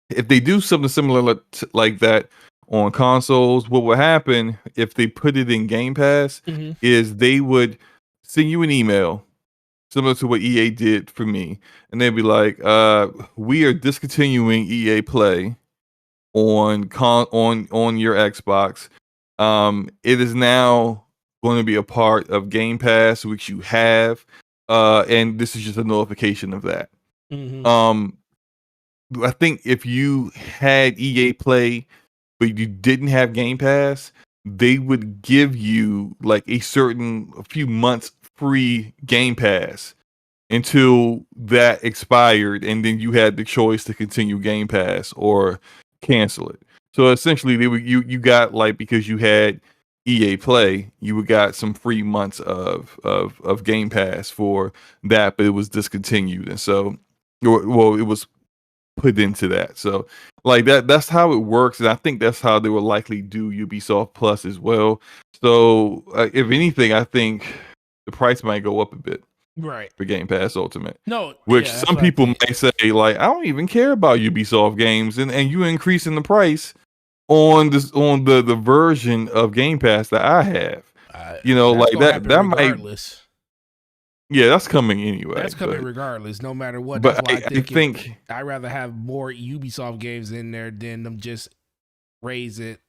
if they do something similar like that on consoles, what will happen if they put it in Game Pass is they would send you an email similar to what EA did for me, and they'd be like, "We are discontinuing EA Play on your Xbox. It is now going to be a part of Game Pass, which you have, and this is just a notification of that." I think if you had EA Play but you didn't have Game Pass, they would give you like a few months free Game Pass until that expired, and then you had the choice to continue Game Pass or cancel it. So essentially, you got like, because you had EA Play, you got some free months of Game Pass for that, but it was discontinued, and so it was put into that. So like that's how it works, and I think that's how they will likely do Ubisoft Plus as well. So if anything, I think the price might go up a bit. Right. For Game Pass Ultimate. No. Which some people might say, like, I don't even care about Ubisoft games, and you increasing the price on the version of Game Pass that I have. Like that might. Yeah, that's coming anyway. That's coming regardless, no matter what. But I think I'd rather have more Ubisoft games in there than them just raise it,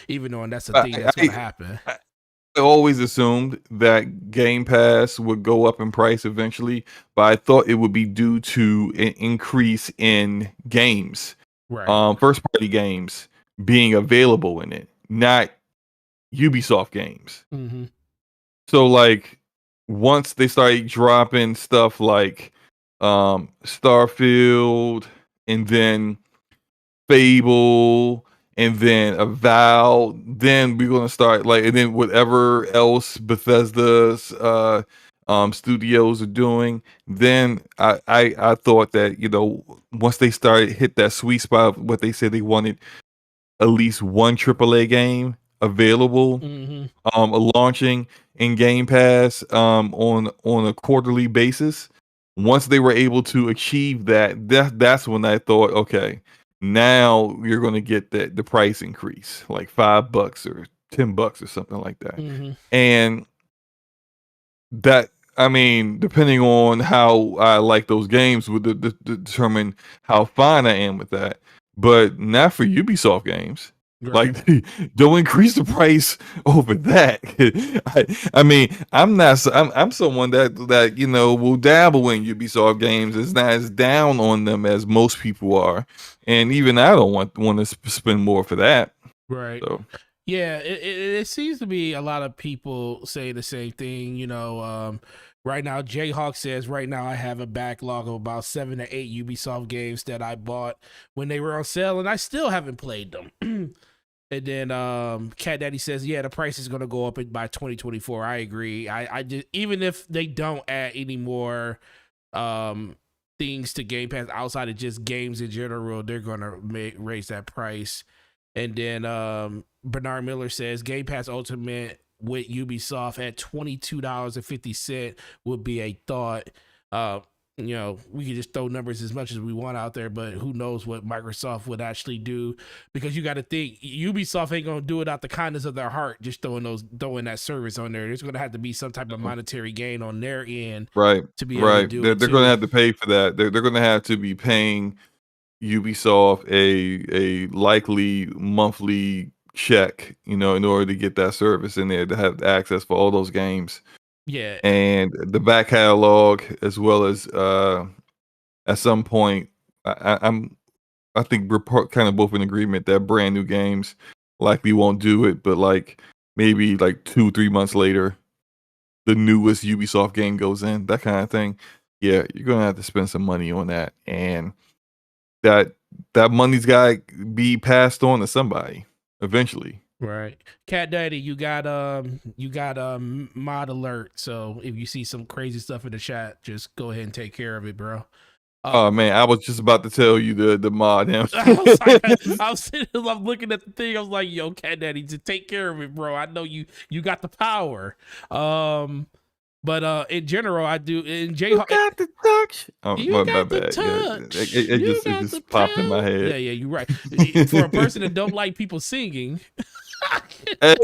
even though that's the thing that's going to happen. I always assumed that Game Pass would go up in price eventually, but I thought it would be due to an increase in games, right? First party games being available in it, not Ubisoft games. So like once they started dropping stuff like Starfield and then Fable and then Avowed, then we're gonna start like, and then whatever else Bethesda's studios are doing. Then I thought that once they started hit that sweet spot of what they said they wanted, at least one AAA game available, launching in Game Pass on a quarterly basis. Once they were able to achieve that's when I thought, okay, now you're going to get the price increase, like $5 or $10 or something like that. And that, I mean, depending on how I like those games would determine how fine I am with that. But not for Ubisoft games. Right. Like, don't increase the price over that. I mean, I'm someone that will dabble in Ubisoft games. It's not as down on them as most people are, and even I don't want to spend more for that. Right. So. Yeah, it seems to be a lot of people say the same thing. Right now, Jayhawk says right now I have a backlog of about 7 to 8 Ubisoft games that I bought when they were on sale, and I still haven't played them. And then Cat Daddy says, yeah, the price is gonna go up by 2024. I agree. I just, even if they don't add any more um things to Game Pass outside of just games in general, they're gonna raise that price. And then Bernard Miller says Game Pass Ultimate with Ubisoft at $22.50 would be a thought. We can just throw numbers as much as we want out there, but who knows what Microsoft would actually do? Because you got to think Ubisoft ain't gonna do it out the kindness of their heart, just throwing that service on there. There's gonna have to be some type of monetary gain on their end, Right, to be able to right. do They're, it they're going to too. have to pay for that. They're going to have to be paying Ubisoft a likely monthly check, in order to get that service in there to have access for all those games Yeah, and the back catalog, as well as at some point, I think we're kind of both in agreement that brand new games likely won't do it, but like maybe like 2-3 months later, the newest Ubisoft game goes in, that kind of thing. Yeah, you're gonna have to spend some money on that, and that that money's got to be passed on to somebody eventually. right. Cat Daddy, you got mod alert. So if you see some crazy stuff in the chat, just go ahead and take care of it, bro. Oh man, I was just about to tell you the mod him. I was like, I was sitting, I'm looking at the thing. I was like, "Yo, Cat Daddy, just take care of it, bro. I know you got the power." But in general, I do. In You Jayhawk, got the touch. Oh, you my got the bad. Yeah, touch. it You just it got the just popped in my power. head. Yeah, you're right. For a person that don't like people singing. Hey,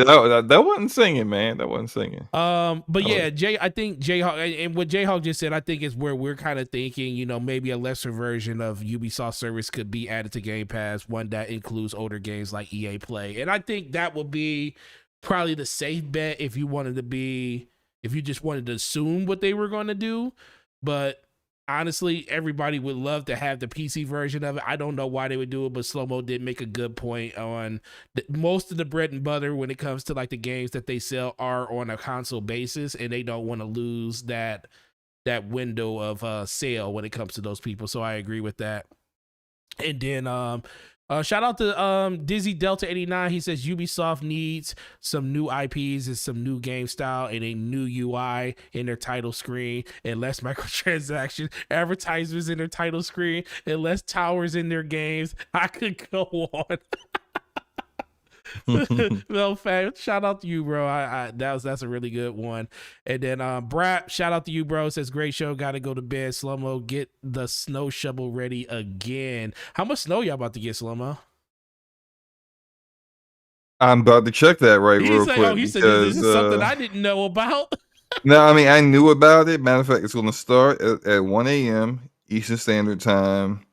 that wasn't singing, man. That wasn't singing. But That was- yeah, I think Jayhawk and what Jayhawk just said, I think is where we're kind of thinking, maybe a lesser version of Ubisoft service could be added to Game Pass, one that includes older games like EA Play. And I think that would be probably the safe bet if you just wanted to assume what they were going to do. But honestly, everybody would love to have the PC version of it. I don't know why they would do it, but Slow Mo did make a good point on most of the bread and butter when it comes to like the games that they sell are on a console basis, and they don't want to lose that window of sale when it comes to those people. So I agree with that. And then shout out to Dizzy Delta 89. He says Ubisoft needs some new IPs and some new game style and a new UI in their title screen and less microtransaction advertisements in their title screen and less towers in their games. I could go on. No fact. Shout out to you, bro. That's a really good one. And then Brap, shout out to you, bro. Says great show. Gotta go to bed. Slow Mo, get the snow shovel ready again. How much snow y'all about to get, Slow Mo? I'm about to check that right real quick He said this because is something I didn't know about. no, I mean I knew about it. Matter of fact, it's going to start at 1 a.m. Eastern Standard Time.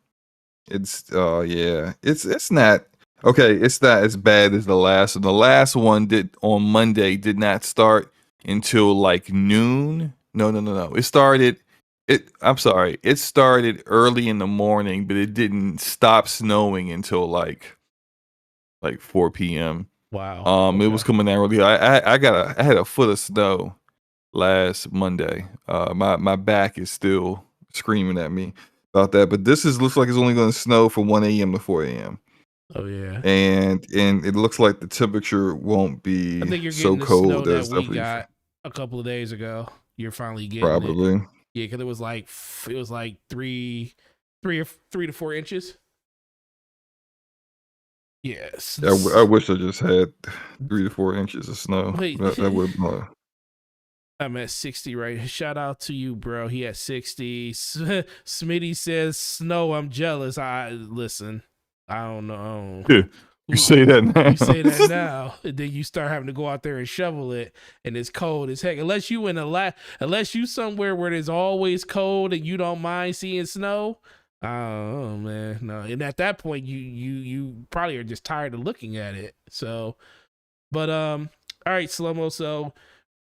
It's yeah, it's not okay. It's not as bad as the last one. The last one did on Monday did not start until like noon. No. It started. I'm sorry. It started early in the morning, but it didn't stop snowing until like 4 p.m. Wow. It was coming down really. I had a foot of snow last Monday. My back is still screaming at me about that. But looks like it's only going to snow from 1 a.m. to 4 a.m. Oh yeah. And it looks like the temperature won't be I think you're so getting the snow cold that as we got a couple of days ago. You're finally getting it. probably. Yeah, because it was like 3 to 4 inches. Yes. I wish I just had 3 to 4 inches of snow. Wait. That would. I'm at 60 right. Shout out to you, bro. He at 60. Smitty says snow. I'm jealous. I listen. I don't know. Yeah, you say that now. You say that now, and then you start having to go out there and shovel it, and it's cold as heck. Unless you somewhere where there's always cold and you don't mind seeing snow. Oh man, no. And at that point, you probably are just tired of looking at it. So, but all right, Slow Mo. So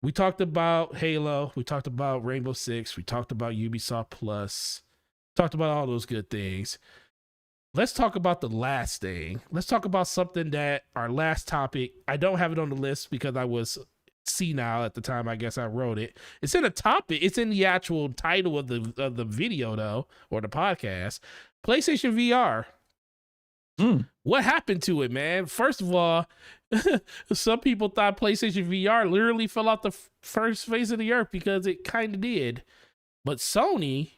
we talked about Halo. We talked about Rainbow Six. We talked about Ubisoft Plus. Talked about all those good things. let's talk about the last thing. Let's talk about something that our last topic. I don't have it on the list because I was senile at the time. I guess I wrote it. It's in a topic. It's in the actual title of the video though, or the podcast. PlayStation VR. What happened to it, man? First of all, some people thought PlayStation VR literally fell off the first face of the earth because it kind of did. But Sony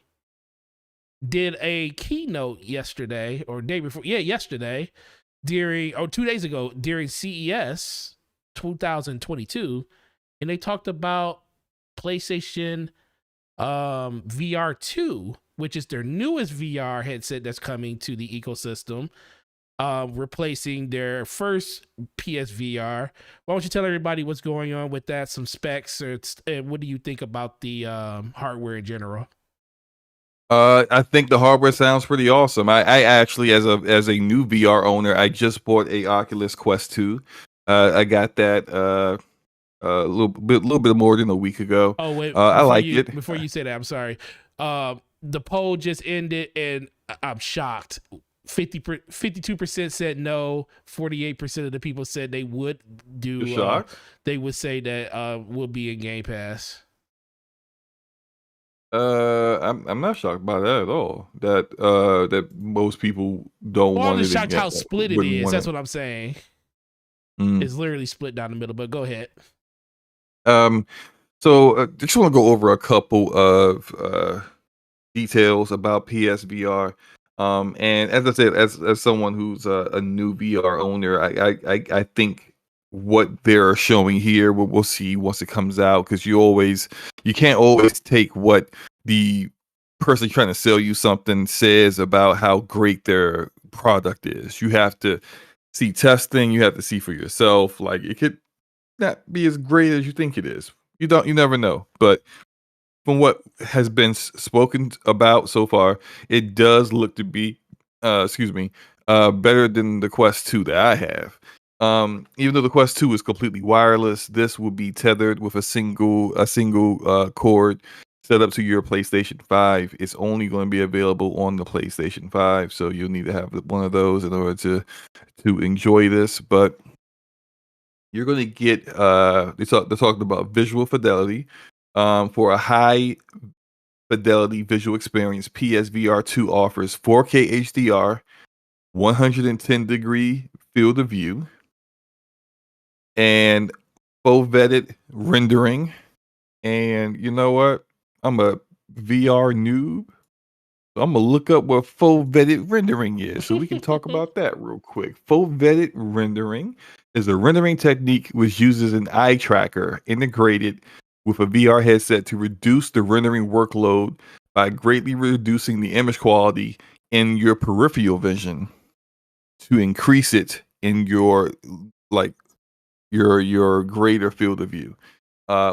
did a keynote yesterday or day before, yesterday, during, or 2 days ago, during CES 2022, and they talked about PlayStation VR2, which is their newest VR headset that's coming to the ecosystem, replacing their first PSVR. Why don't you tell everybody what's going on with that, some specs, and what do you think about the hardware in general? I think the hardware sounds pretty awesome. I actually, as a new VR owner, I just bought a Oculus Quest 2. I got that a little bit more than a week ago. Oh wait, I like it. Before you say that, I'm sorry. The poll just ended, and I'm shocked. 52% said no. 48% of the people said they would do. You're shocked? They would say that will be in Game Pass. I'm not shocked by that at all. That most people don't Well, I'm want it. just shocked how split it is. That's it. what I'm saying. Mm. It's literally split down the middle. But go ahead. So just want to go over a couple of details about PSVR. And as I said, as someone who's a new VR owner, I think what they're showing here, we'll see once it comes out, because you can't always take what the person trying to sell you something says about how great their product is. You have to see testing, you have to see for yourself. Like, it could not be as great as you think it is. You never know. But from what has been spoken about so far, it does look to be, better than the Quest 2 that I have. Even though the Quest 2 is completely wireless, this will be tethered with a single cord set up to your PlayStation 5. It's only going to be available on the PlayStation 5, so you'll need to have one of those in order to enjoy this. But you're going to get they're talking about visual fidelity. For a high fidelity visual experience, PSVR 2 offers 4K HDR, 110-degree field of view, and full vetted rendering. And you know what? I'm a VR noob. So I'm gonna look up what full vetted rendering is, so we can talk about that real quick. Full vetted rendering is a rendering technique which uses an eye tracker integrated with a VR headset to reduce the rendering workload by greatly reducing the image quality in your peripheral vision to increase it in your your greater field of view.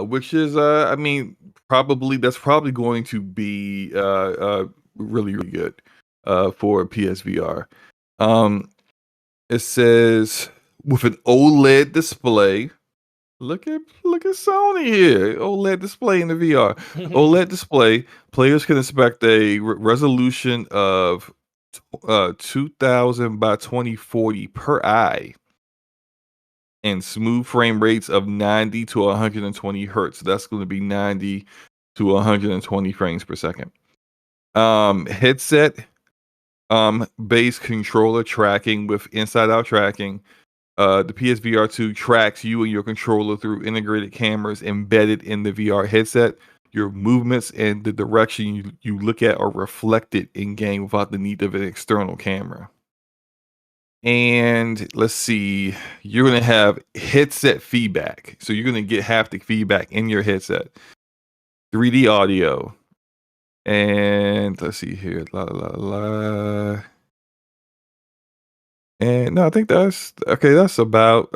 Which is that's probably going to be really, really good for PSVR. It says with an OLED display. Look at Sony here. OLED display in the VR. OLED display. Players can expect a resolution of 2000 by 2040 per eye, and smooth frame rates of 90 to 120 hertz. That's going to be 90 to 120 frames per second. Headset based controller tracking with inside out tracking. The PSVR 2 tracks you and your controller through integrated cameras embedded in the VR headset. Your movements and the direction you look at are reflected in game without the need of an external camera. And let's see, you're going to have headset feedback. So you're going to get haptic feedback in your headset. 3D audio. And let's see here. And no, I think that's okay. That's about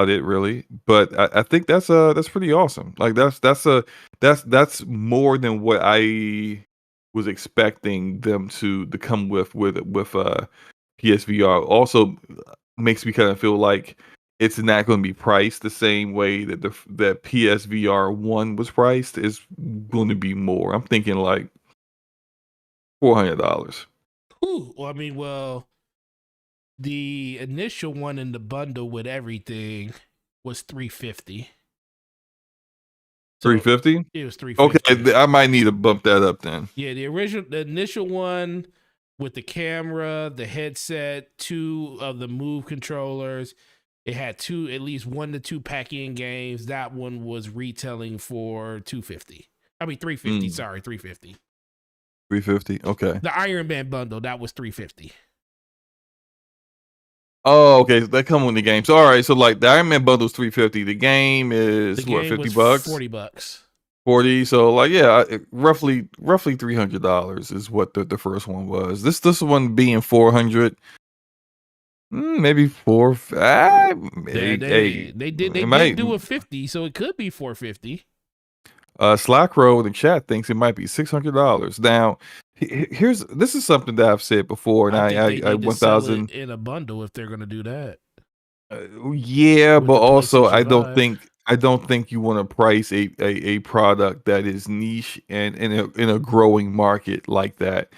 it, really. But I think that's pretty awesome. Like that's more than what I was expecting them to come with PSVR. Also makes me kind of feel like it's not going to be priced the same way that that PSVR 1 was priced. It's going to be more. I'm thinking like $400. Ooh, well, I mean, The initial one in the bundle with everything was $350. So 350. it was $350. Okay, I might need to bump that up then. Yeah, the initial one with the camera, the headset, 2 of the Move controllers. It had at least 1 to 2 pack-in games. That one was retailing for $250. I mean $350. Sorry, $350. 350. Okay. The Iron Man bundle, that was $350. Oh, okay. That come with the game. So all right. So like the Iron Man bundle's 350. The game is The what, game 50 was bucks? $40. 40. So like yeah, roughly $300 is what the first one was. This one being 400. Maybe four. They It did might. do a 50, so it could be 450. Slackrow in the chat thinks it might be $600. Now, this is something that I've said before, and I think they I need to sell it 1000. in a bundle if they're going to do that. Yeah, With but the also PlayStation 5. I don't think you want to price a product that is niche and in a growing market like that.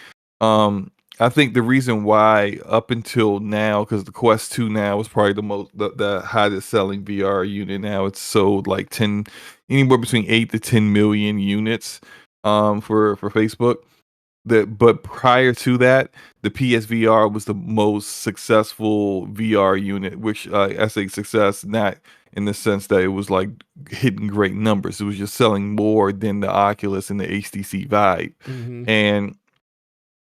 I think the reason why up until now, because the Quest 2 now is probably the highest selling VR unit now. It's sold like anywhere between 8 to 10 million units for Facebook. But prior to that, the PSVR was the most successful VR unit, which I say success not in the sense that it was like hitting great numbers. It was just selling more than the Oculus and the HTC Vive. Mm-hmm. And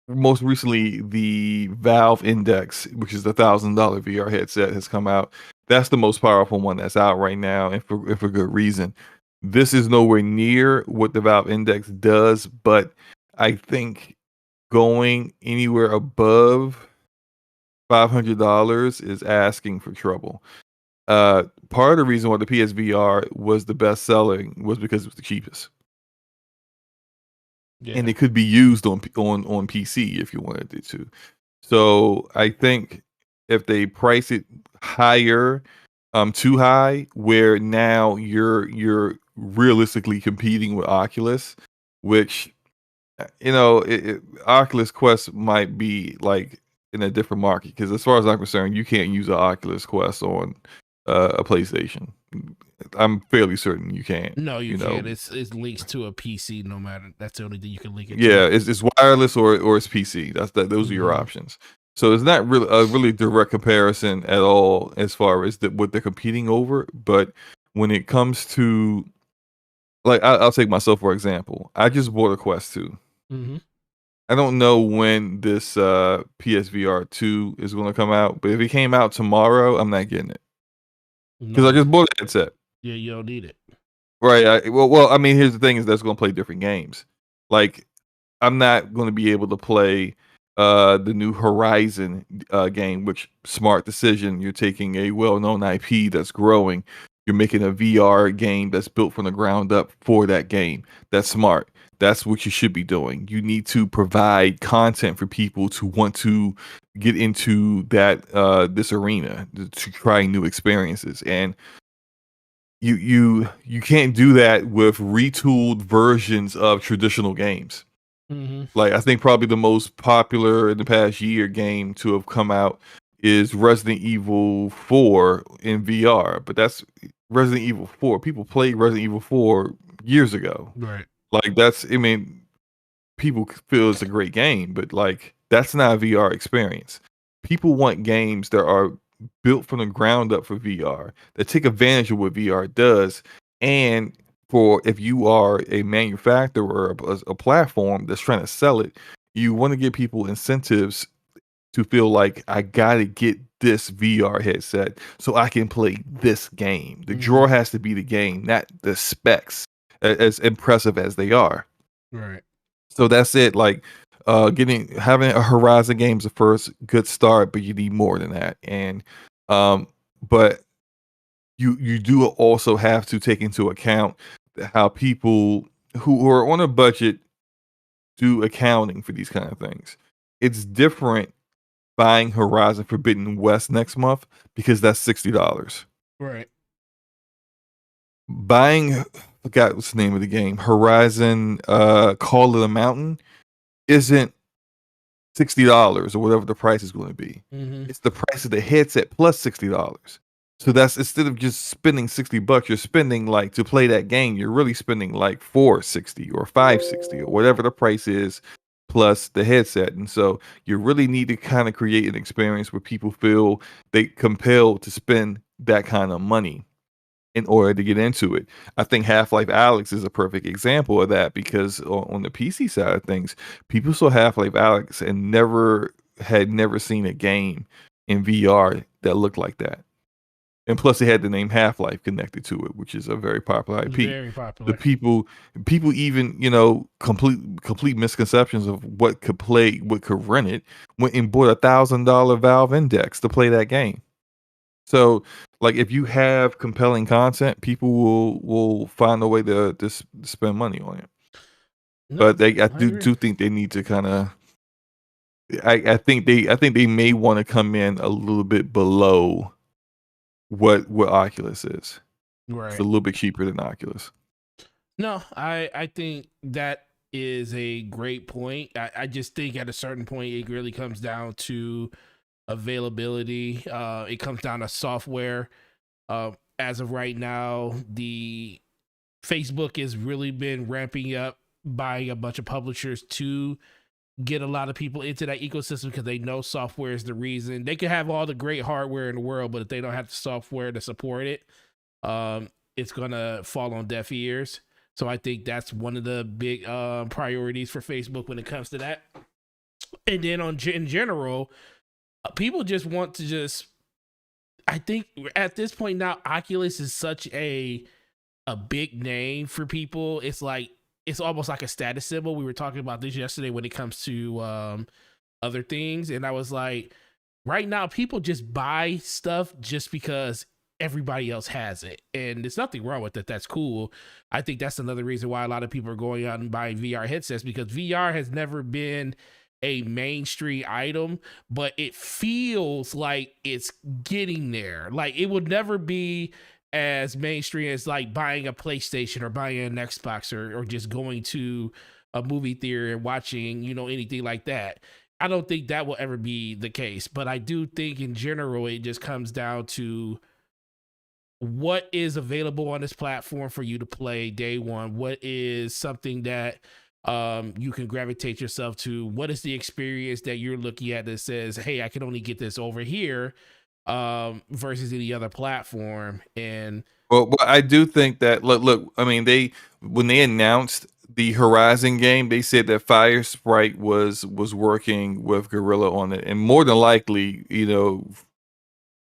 most recently, the Valve Index, which is the $1,000 VR headset, has come out. That's the most powerful one that's out right now, and for good reason. This is nowhere near what the Valve Index does, but I think going anywhere above $500 is asking for trouble. Part of the reason why the PSVR was the best selling was because it was the cheapest. Yeah. And it could be used on PC if you wanted it to. So I think if they price it higher, too high, where now you're realistically competing with Oculus, which Oculus Quest might be like in a different market because as far as I'm concerned, you can't use an Oculus Quest on a PlayStation. I'm fairly certain you can't. No, you can't. It's linked to a PC. No matter, that's the only thing you can link it to. Yeah, it's wireless or it's PC. Those are your options. So it's not really a really direct comparison at all as far as what they're competing over. But when it comes to like, I'll take myself for example. I just bought a Quest 2. Mm-hmm. I don't know when this PSVR 2 is going to come out, but if it came out tomorrow, I'm not getting it because I just bought a headset. Yeah, you don't need it. Right. Well, I mean, here's the thing: is that's going to play different games. Like, I'm not going to be able to play the new Horizon game, which smart decision. You're taking a well-known IP that's growing. You're making a VR game that's built from the ground up for that game. That's smart. That's what you should be doing. You need to provide content for people to want to get into that this arena to try new experiences. And you can't do that with retooled versions of traditional games. Mm-hmm. Like I think probably the most popular in the past year game to have come out is Resident Evil 4 in VR, but that's Resident Evil 4. People played Resident Evil 4 years ago. Right. Like I mean, people feel it's a great game, but like that's not a VR experience. People want games that are built from the ground up for VR that take advantage of what VR does. And for if you are a manufacturer or a platform that's trying to sell it, you want to give people incentives to feel like I gotta get this VR headset so I can play this game. The draw has to be the game, not the specs, as impressive as they are. Right. So that's it. Like having a Horizon game's the first good start, but you need more than that. And but you do also have to take into account how people who are on a budget do accounting for these kind of things. It's different buying Horizon Forbidden West next month because that's $60. Right. Buying, I forgot what's the name of the game, Horizon Call of the Mountain isn't $60 or whatever the price is going to be. Mm-hmm. It's the price of the headset plus $60. So that's instead of just spending $60, you're spending like to play that game, you're really spending like $460 or $560 or whatever the price is plus the headset. And so you really need to kind of create an experience where people feel they compelled to spend that kind of money in order to get into it. I think Half-Life Alex is a perfect example of that because on the PC side of things, people saw Half-Life Alex and never seen a game in VR that looked like that. And plus, it had the name Half-Life connected to it, which is a very popular IP. Very The popular. people even complete misconceptions of what could run it, went and bought $1,000 Valve Index to play that game. So, like, if you have compelling content, people will find a way to spend money on it. No, But I agree. do think they need to kind of. I think they may want to come in a little bit below what Oculus is. Right. It's a little bit cheaper than Oculus. No, I think that is a great point. I just think at a certain point it really comes down to availability. It comes down to software. As of right now, the Facebook has really been ramping up, buying a bunch of publishers to get a lot of people into that ecosystem because they know software is the reason. They can have all the great hardware in the world, but if they don't have the software to support it, it's gonna fall on deaf ears. So I think that's one of the big priorities for Facebook when it comes to that. And then in general, people just want to just. I think at this point now, Oculus is such a big name for people. It's like it's almost like a status symbol. We were talking about this yesterday when it comes to other things, and I was like, right now, people just buy stuff just because everybody else has it, and there's nothing wrong with it. That's cool. I think that's another reason why a lot of people are going out and buying VR headsets because VR has never been a mainstream item, but it feels like it's getting there. Like it would never be as mainstream as like buying a PlayStation or buying an Xbox or just going to a movie theater and watching, anything like that. I don't think that will ever be the case, but I do think in general, it just comes down to what is available on this platform for you to play day one. What is something that you can gravitate yourself to? What is the experience that you're looking at that says, hey, I can only get this over here versus any other platform? And well, I do think that look, I mean, when they announced the Horizon game, they said that Fire Sprite was working with Gorilla on it, and more than likely,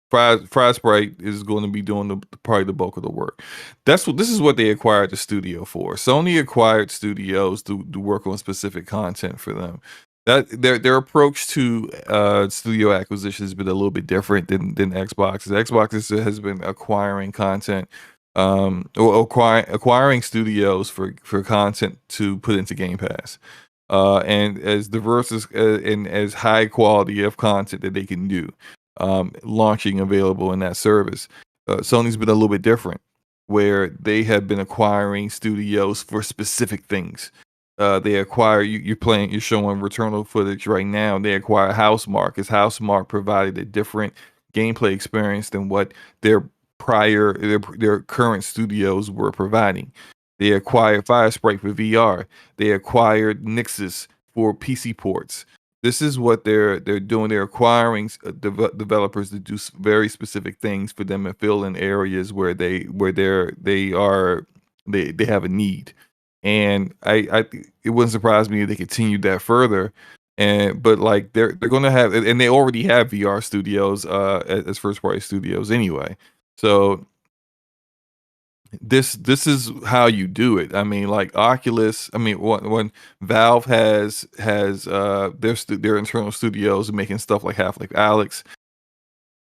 Fry Sprite is going to be doing probably the bulk of the work. This is what they acquired the studio for. Sony acquired studios to work on specific content for them. That their approach to studio acquisition has been a little bit different than Xbox. Xbox has been acquiring content, or acquiring studios for content to put into Game Pass, and as diverse and as high quality of content that they can do. Launching available in that service. Sony's been a little bit different, where they have been acquiring studios for specific things. They acquire you're showing Returnal footage right now. They acquire Housemarque, because Housemarque provided a different gameplay experience than what their current studios were providing. They acquired Firesprite for VR. They acquired Nixxes for PC ports. This is what they're doing. They're acquiring developers to do very specific things for them and fill in areas where they have a need. And it wouldn't surprise me if they continued that further. But like they're going to have, and they already have VR studios as first party studios anyway. So this is how you do it. I mean, like Oculus. I mean, when Valve has their internal studios making stuff like Half-Life Alex.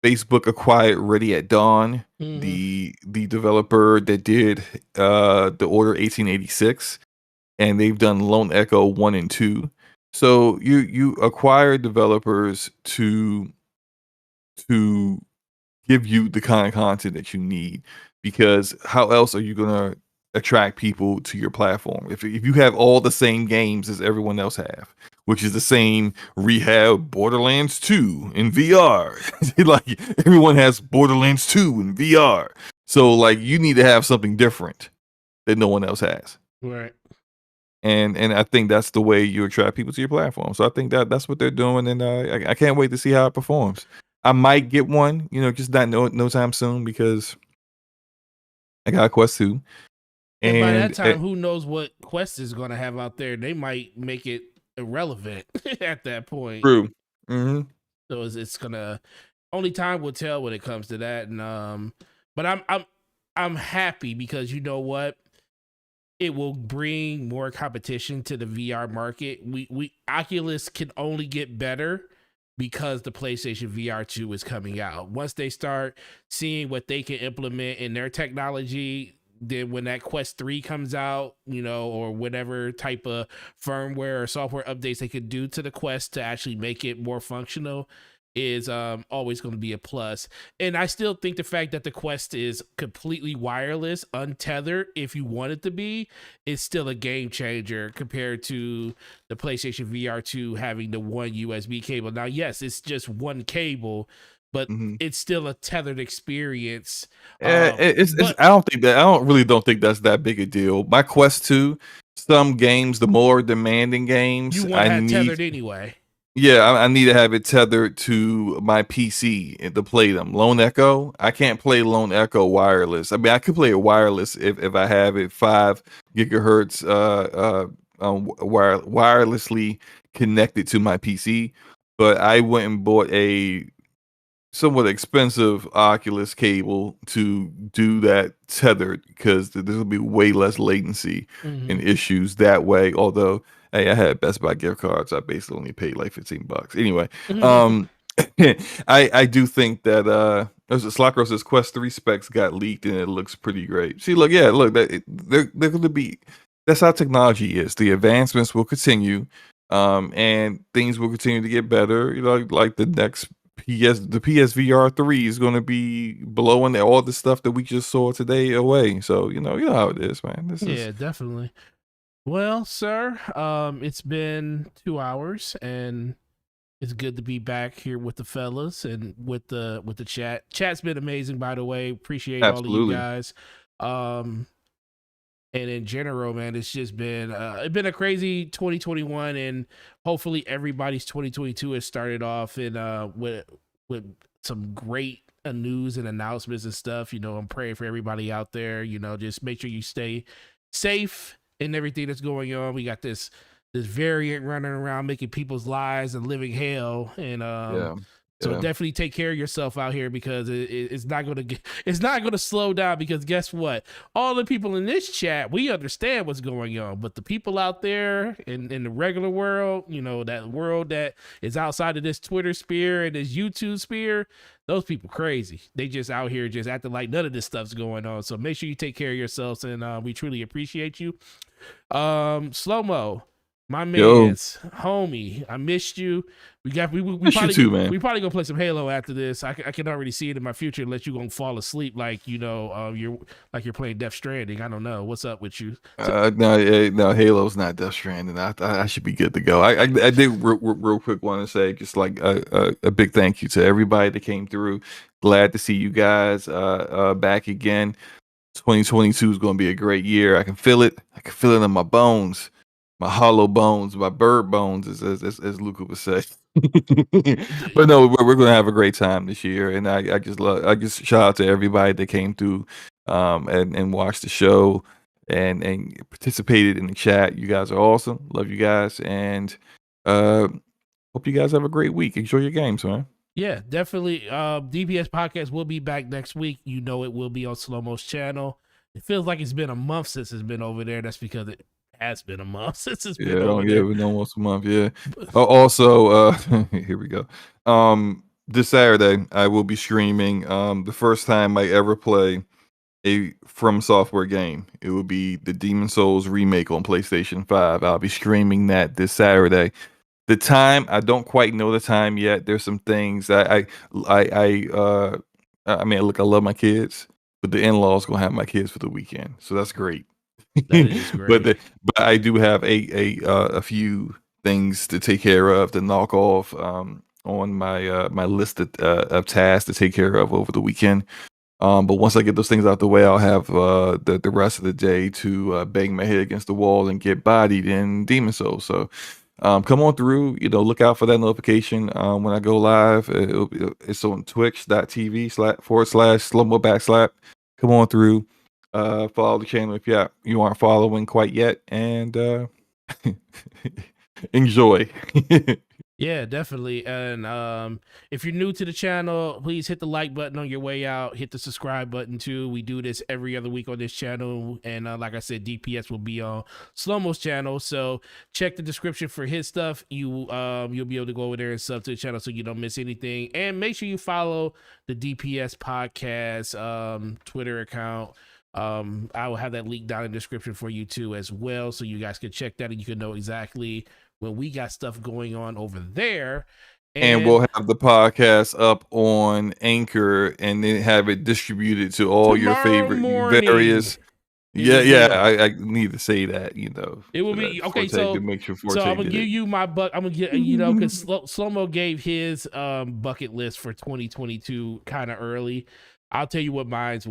Facebook acquired Ready at Dawn, the developer that did the Order 1886, and they've done Lone Echo 1 and 2. So you acquire developers to give you the kind of content that you need, because how else are you gonna attract people to your platform. If you have all the same games as everyone else have, which is the same rehab Borderlands 2 in VR. Like everyone has Borderlands 2 in VR. So like you need to have something different that no one else has. Right. And I think that's the way you attract people to your platform. So I think that's what they're doing, and I can't wait to see how it performs. I might get one, just not no time soon because I got a Quest 2. And by that And time, who knows what Quest is going to have out there? They might make it irrelevant at that point. true. Mm-hmm. So it's gonna only time will tell when it comes to that. And but I'm happy because you know what? It will bring more competition to the VR market. We Oculus can only get better because the PlayStation VR2 is coming out. Once they start seeing what they can implement in their technology, then when that Quest 3 comes out, or whatever type of firmware or software updates they could do to the Quest to actually make it more functional is always going to be a plus. And I still think the fact that the Quest is completely wireless, untethered, if you want it to be, is still a game changer compared to the PlayStation VR2 having the one USB cable. Now, yes, it's just one cable, but it's still a tethered experience. I don't really think that's that big a deal. My Quest 2, some games, the more demanding games, You want to have tethered anyway. Yeah, I need to have it tethered to my PC to play them. Lone Echo, I can't play Lone Echo wireless. I mean, I could play it wireless if I have it 5 gigahertz wirelessly connected to my PC. But I went and bought a somewhat expensive Oculus cable to do that tethered because there'll be way less latency and issues that way. Although, hey, I had Best Buy gift cards. I basically only paid like $15. Anyway, I do think that Slackrose says Quest 3 specs got leaked and it looks pretty great. See, look, they're going to be. That's how technology is. The advancements will continue, and things will continue to get better. Like the next the PSVR 3 is going to be blowing all the stuff that we just saw today away. So you know how it is, man. Definitely. Well, sir, it's been 2 hours, and it's good to be back here with the fellas and with the chat. Chat's been amazing, by the way. Appreciate all of you guys. And in general, man, it's just been it's been a crazy 2021, and hopefully everybody's 2022 has started off in with some great news and announcements and stuff. I'm praying for everybody out there. Just make sure you stay safe in everything that's going on. We got this variant running around making people's lives a living hell, and so definitely take care of yourself out here because it's not gonna slow down. Because guess what? All the people in this chat, we understand what's going on, but the people out there in the regular world, that world that is outside of this Twitter sphere and this YouTube sphere, those people crazy. They just out here just acting like none of this stuff's going on. So make sure you take care of yourselves, and we truly appreciate you. Slow-mo, my man's homie, I missed you. We probably you too, man. We probably gonna play some Halo after this. I can already see it in my future unless you're gonna fall asleep like you're playing Death Stranding. I don't know what's up with you. No, Halo's not Death Stranding. I should be good to go. I did real quick want to say just like a big thank you to everybody that came through. Glad to see you guys back again. 2022 is going to be a great year. I can feel it. I can feel it in my bones, my hollow bones, my bird bones, as Luca would say. But no, we're going to have a great time this year, and I just shout out to everybody that came through and watched the show and participated in the chat. You guys are awesome. Love you guys, and hope you guys have a great week. Enjoy your games, man. Yeah, definitely. DPS podcast will be back next week. It will be on Slow-Mo's channel. It feels like it's been a month since it's been over there. That's because it has been a month since it's been over there. Yeah, almost a month. Yeah. Also, here we go. This Saturday I will be streaming the first time I ever play a From Software game. It will be the Demon Souls remake on PlayStation 5. I'll be streaming that this Saturday. The time, I don't quite know the time yet. There's some things I mean, look, I love my kids, but the in-laws gonna have my kids for the weekend, so that's great. That is but great. but I do have a few things to take care of to knock off on my my list of tasks to take care of over the weekend. But once I get those things out the way, I'll have the rest of the day to bang my head against the wall and get bodied in Demon Souls. So come on through. Look out for that notification when I go live. It's on twitch.tv// Come on through. Follow the channel if you aren't following quite yet, and enjoy. Yeah, definitely. And if you're new to the channel, please hit the like button on your way out. Hit the subscribe button too. We do this every other week on this channel, and like I said, DPS will be on Slow-Mo's channel. So check the description for his stuff. You'll be able to go over there and sub to the channel so you don't miss anything. And make sure you follow the DPS podcast Twitter account. I will have that link down in the description for you too as well, so you guys can check that and you can know exactly when we got stuff going on over there. And we'll have the podcast up on Anchor and then have it distributed to all your favorite various. Yeah. I need to say that, it will be okay. So to make sure so I'm gonna give you my I'm gonna get because Slow-Mo gave his bucket list for 2022 kind of early. I'll tell you what mine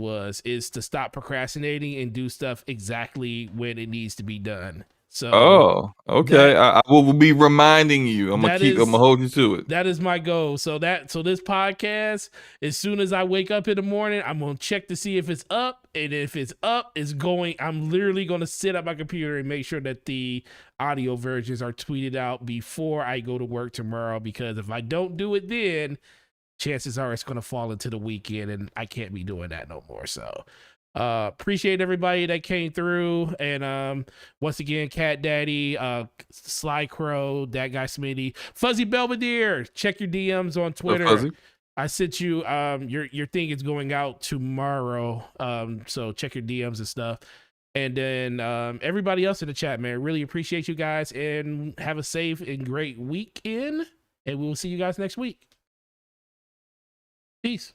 is to stop procrastinating and do stuff exactly when it needs to be done. So okay. I will be reminding you. I'm gonna hold you to it. That is my goal. So this podcast, as soon as I wake up in the morning, I'm gonna check to see if it's up. And if it's up, I'm literally gonna sit at my computer and make sure that the audio versions are tweeted out before I go to work tomorrow. Because if I don't do it then, chances are it's gonna fall into the weekend and I can't be doing that no more. So appreciate everybody that came through, and once again, Cat Daddy, Sly Crow, that guy Smitty, Fuzzy Belvedere, check your DMs on Twitter. I sent you your thing is going out tomorrow, so check your DMs and stuff. And then everybody else in the chat, man, really appreciate you guys, and have a safe and great weekend, and we will see you guys next week. Peace.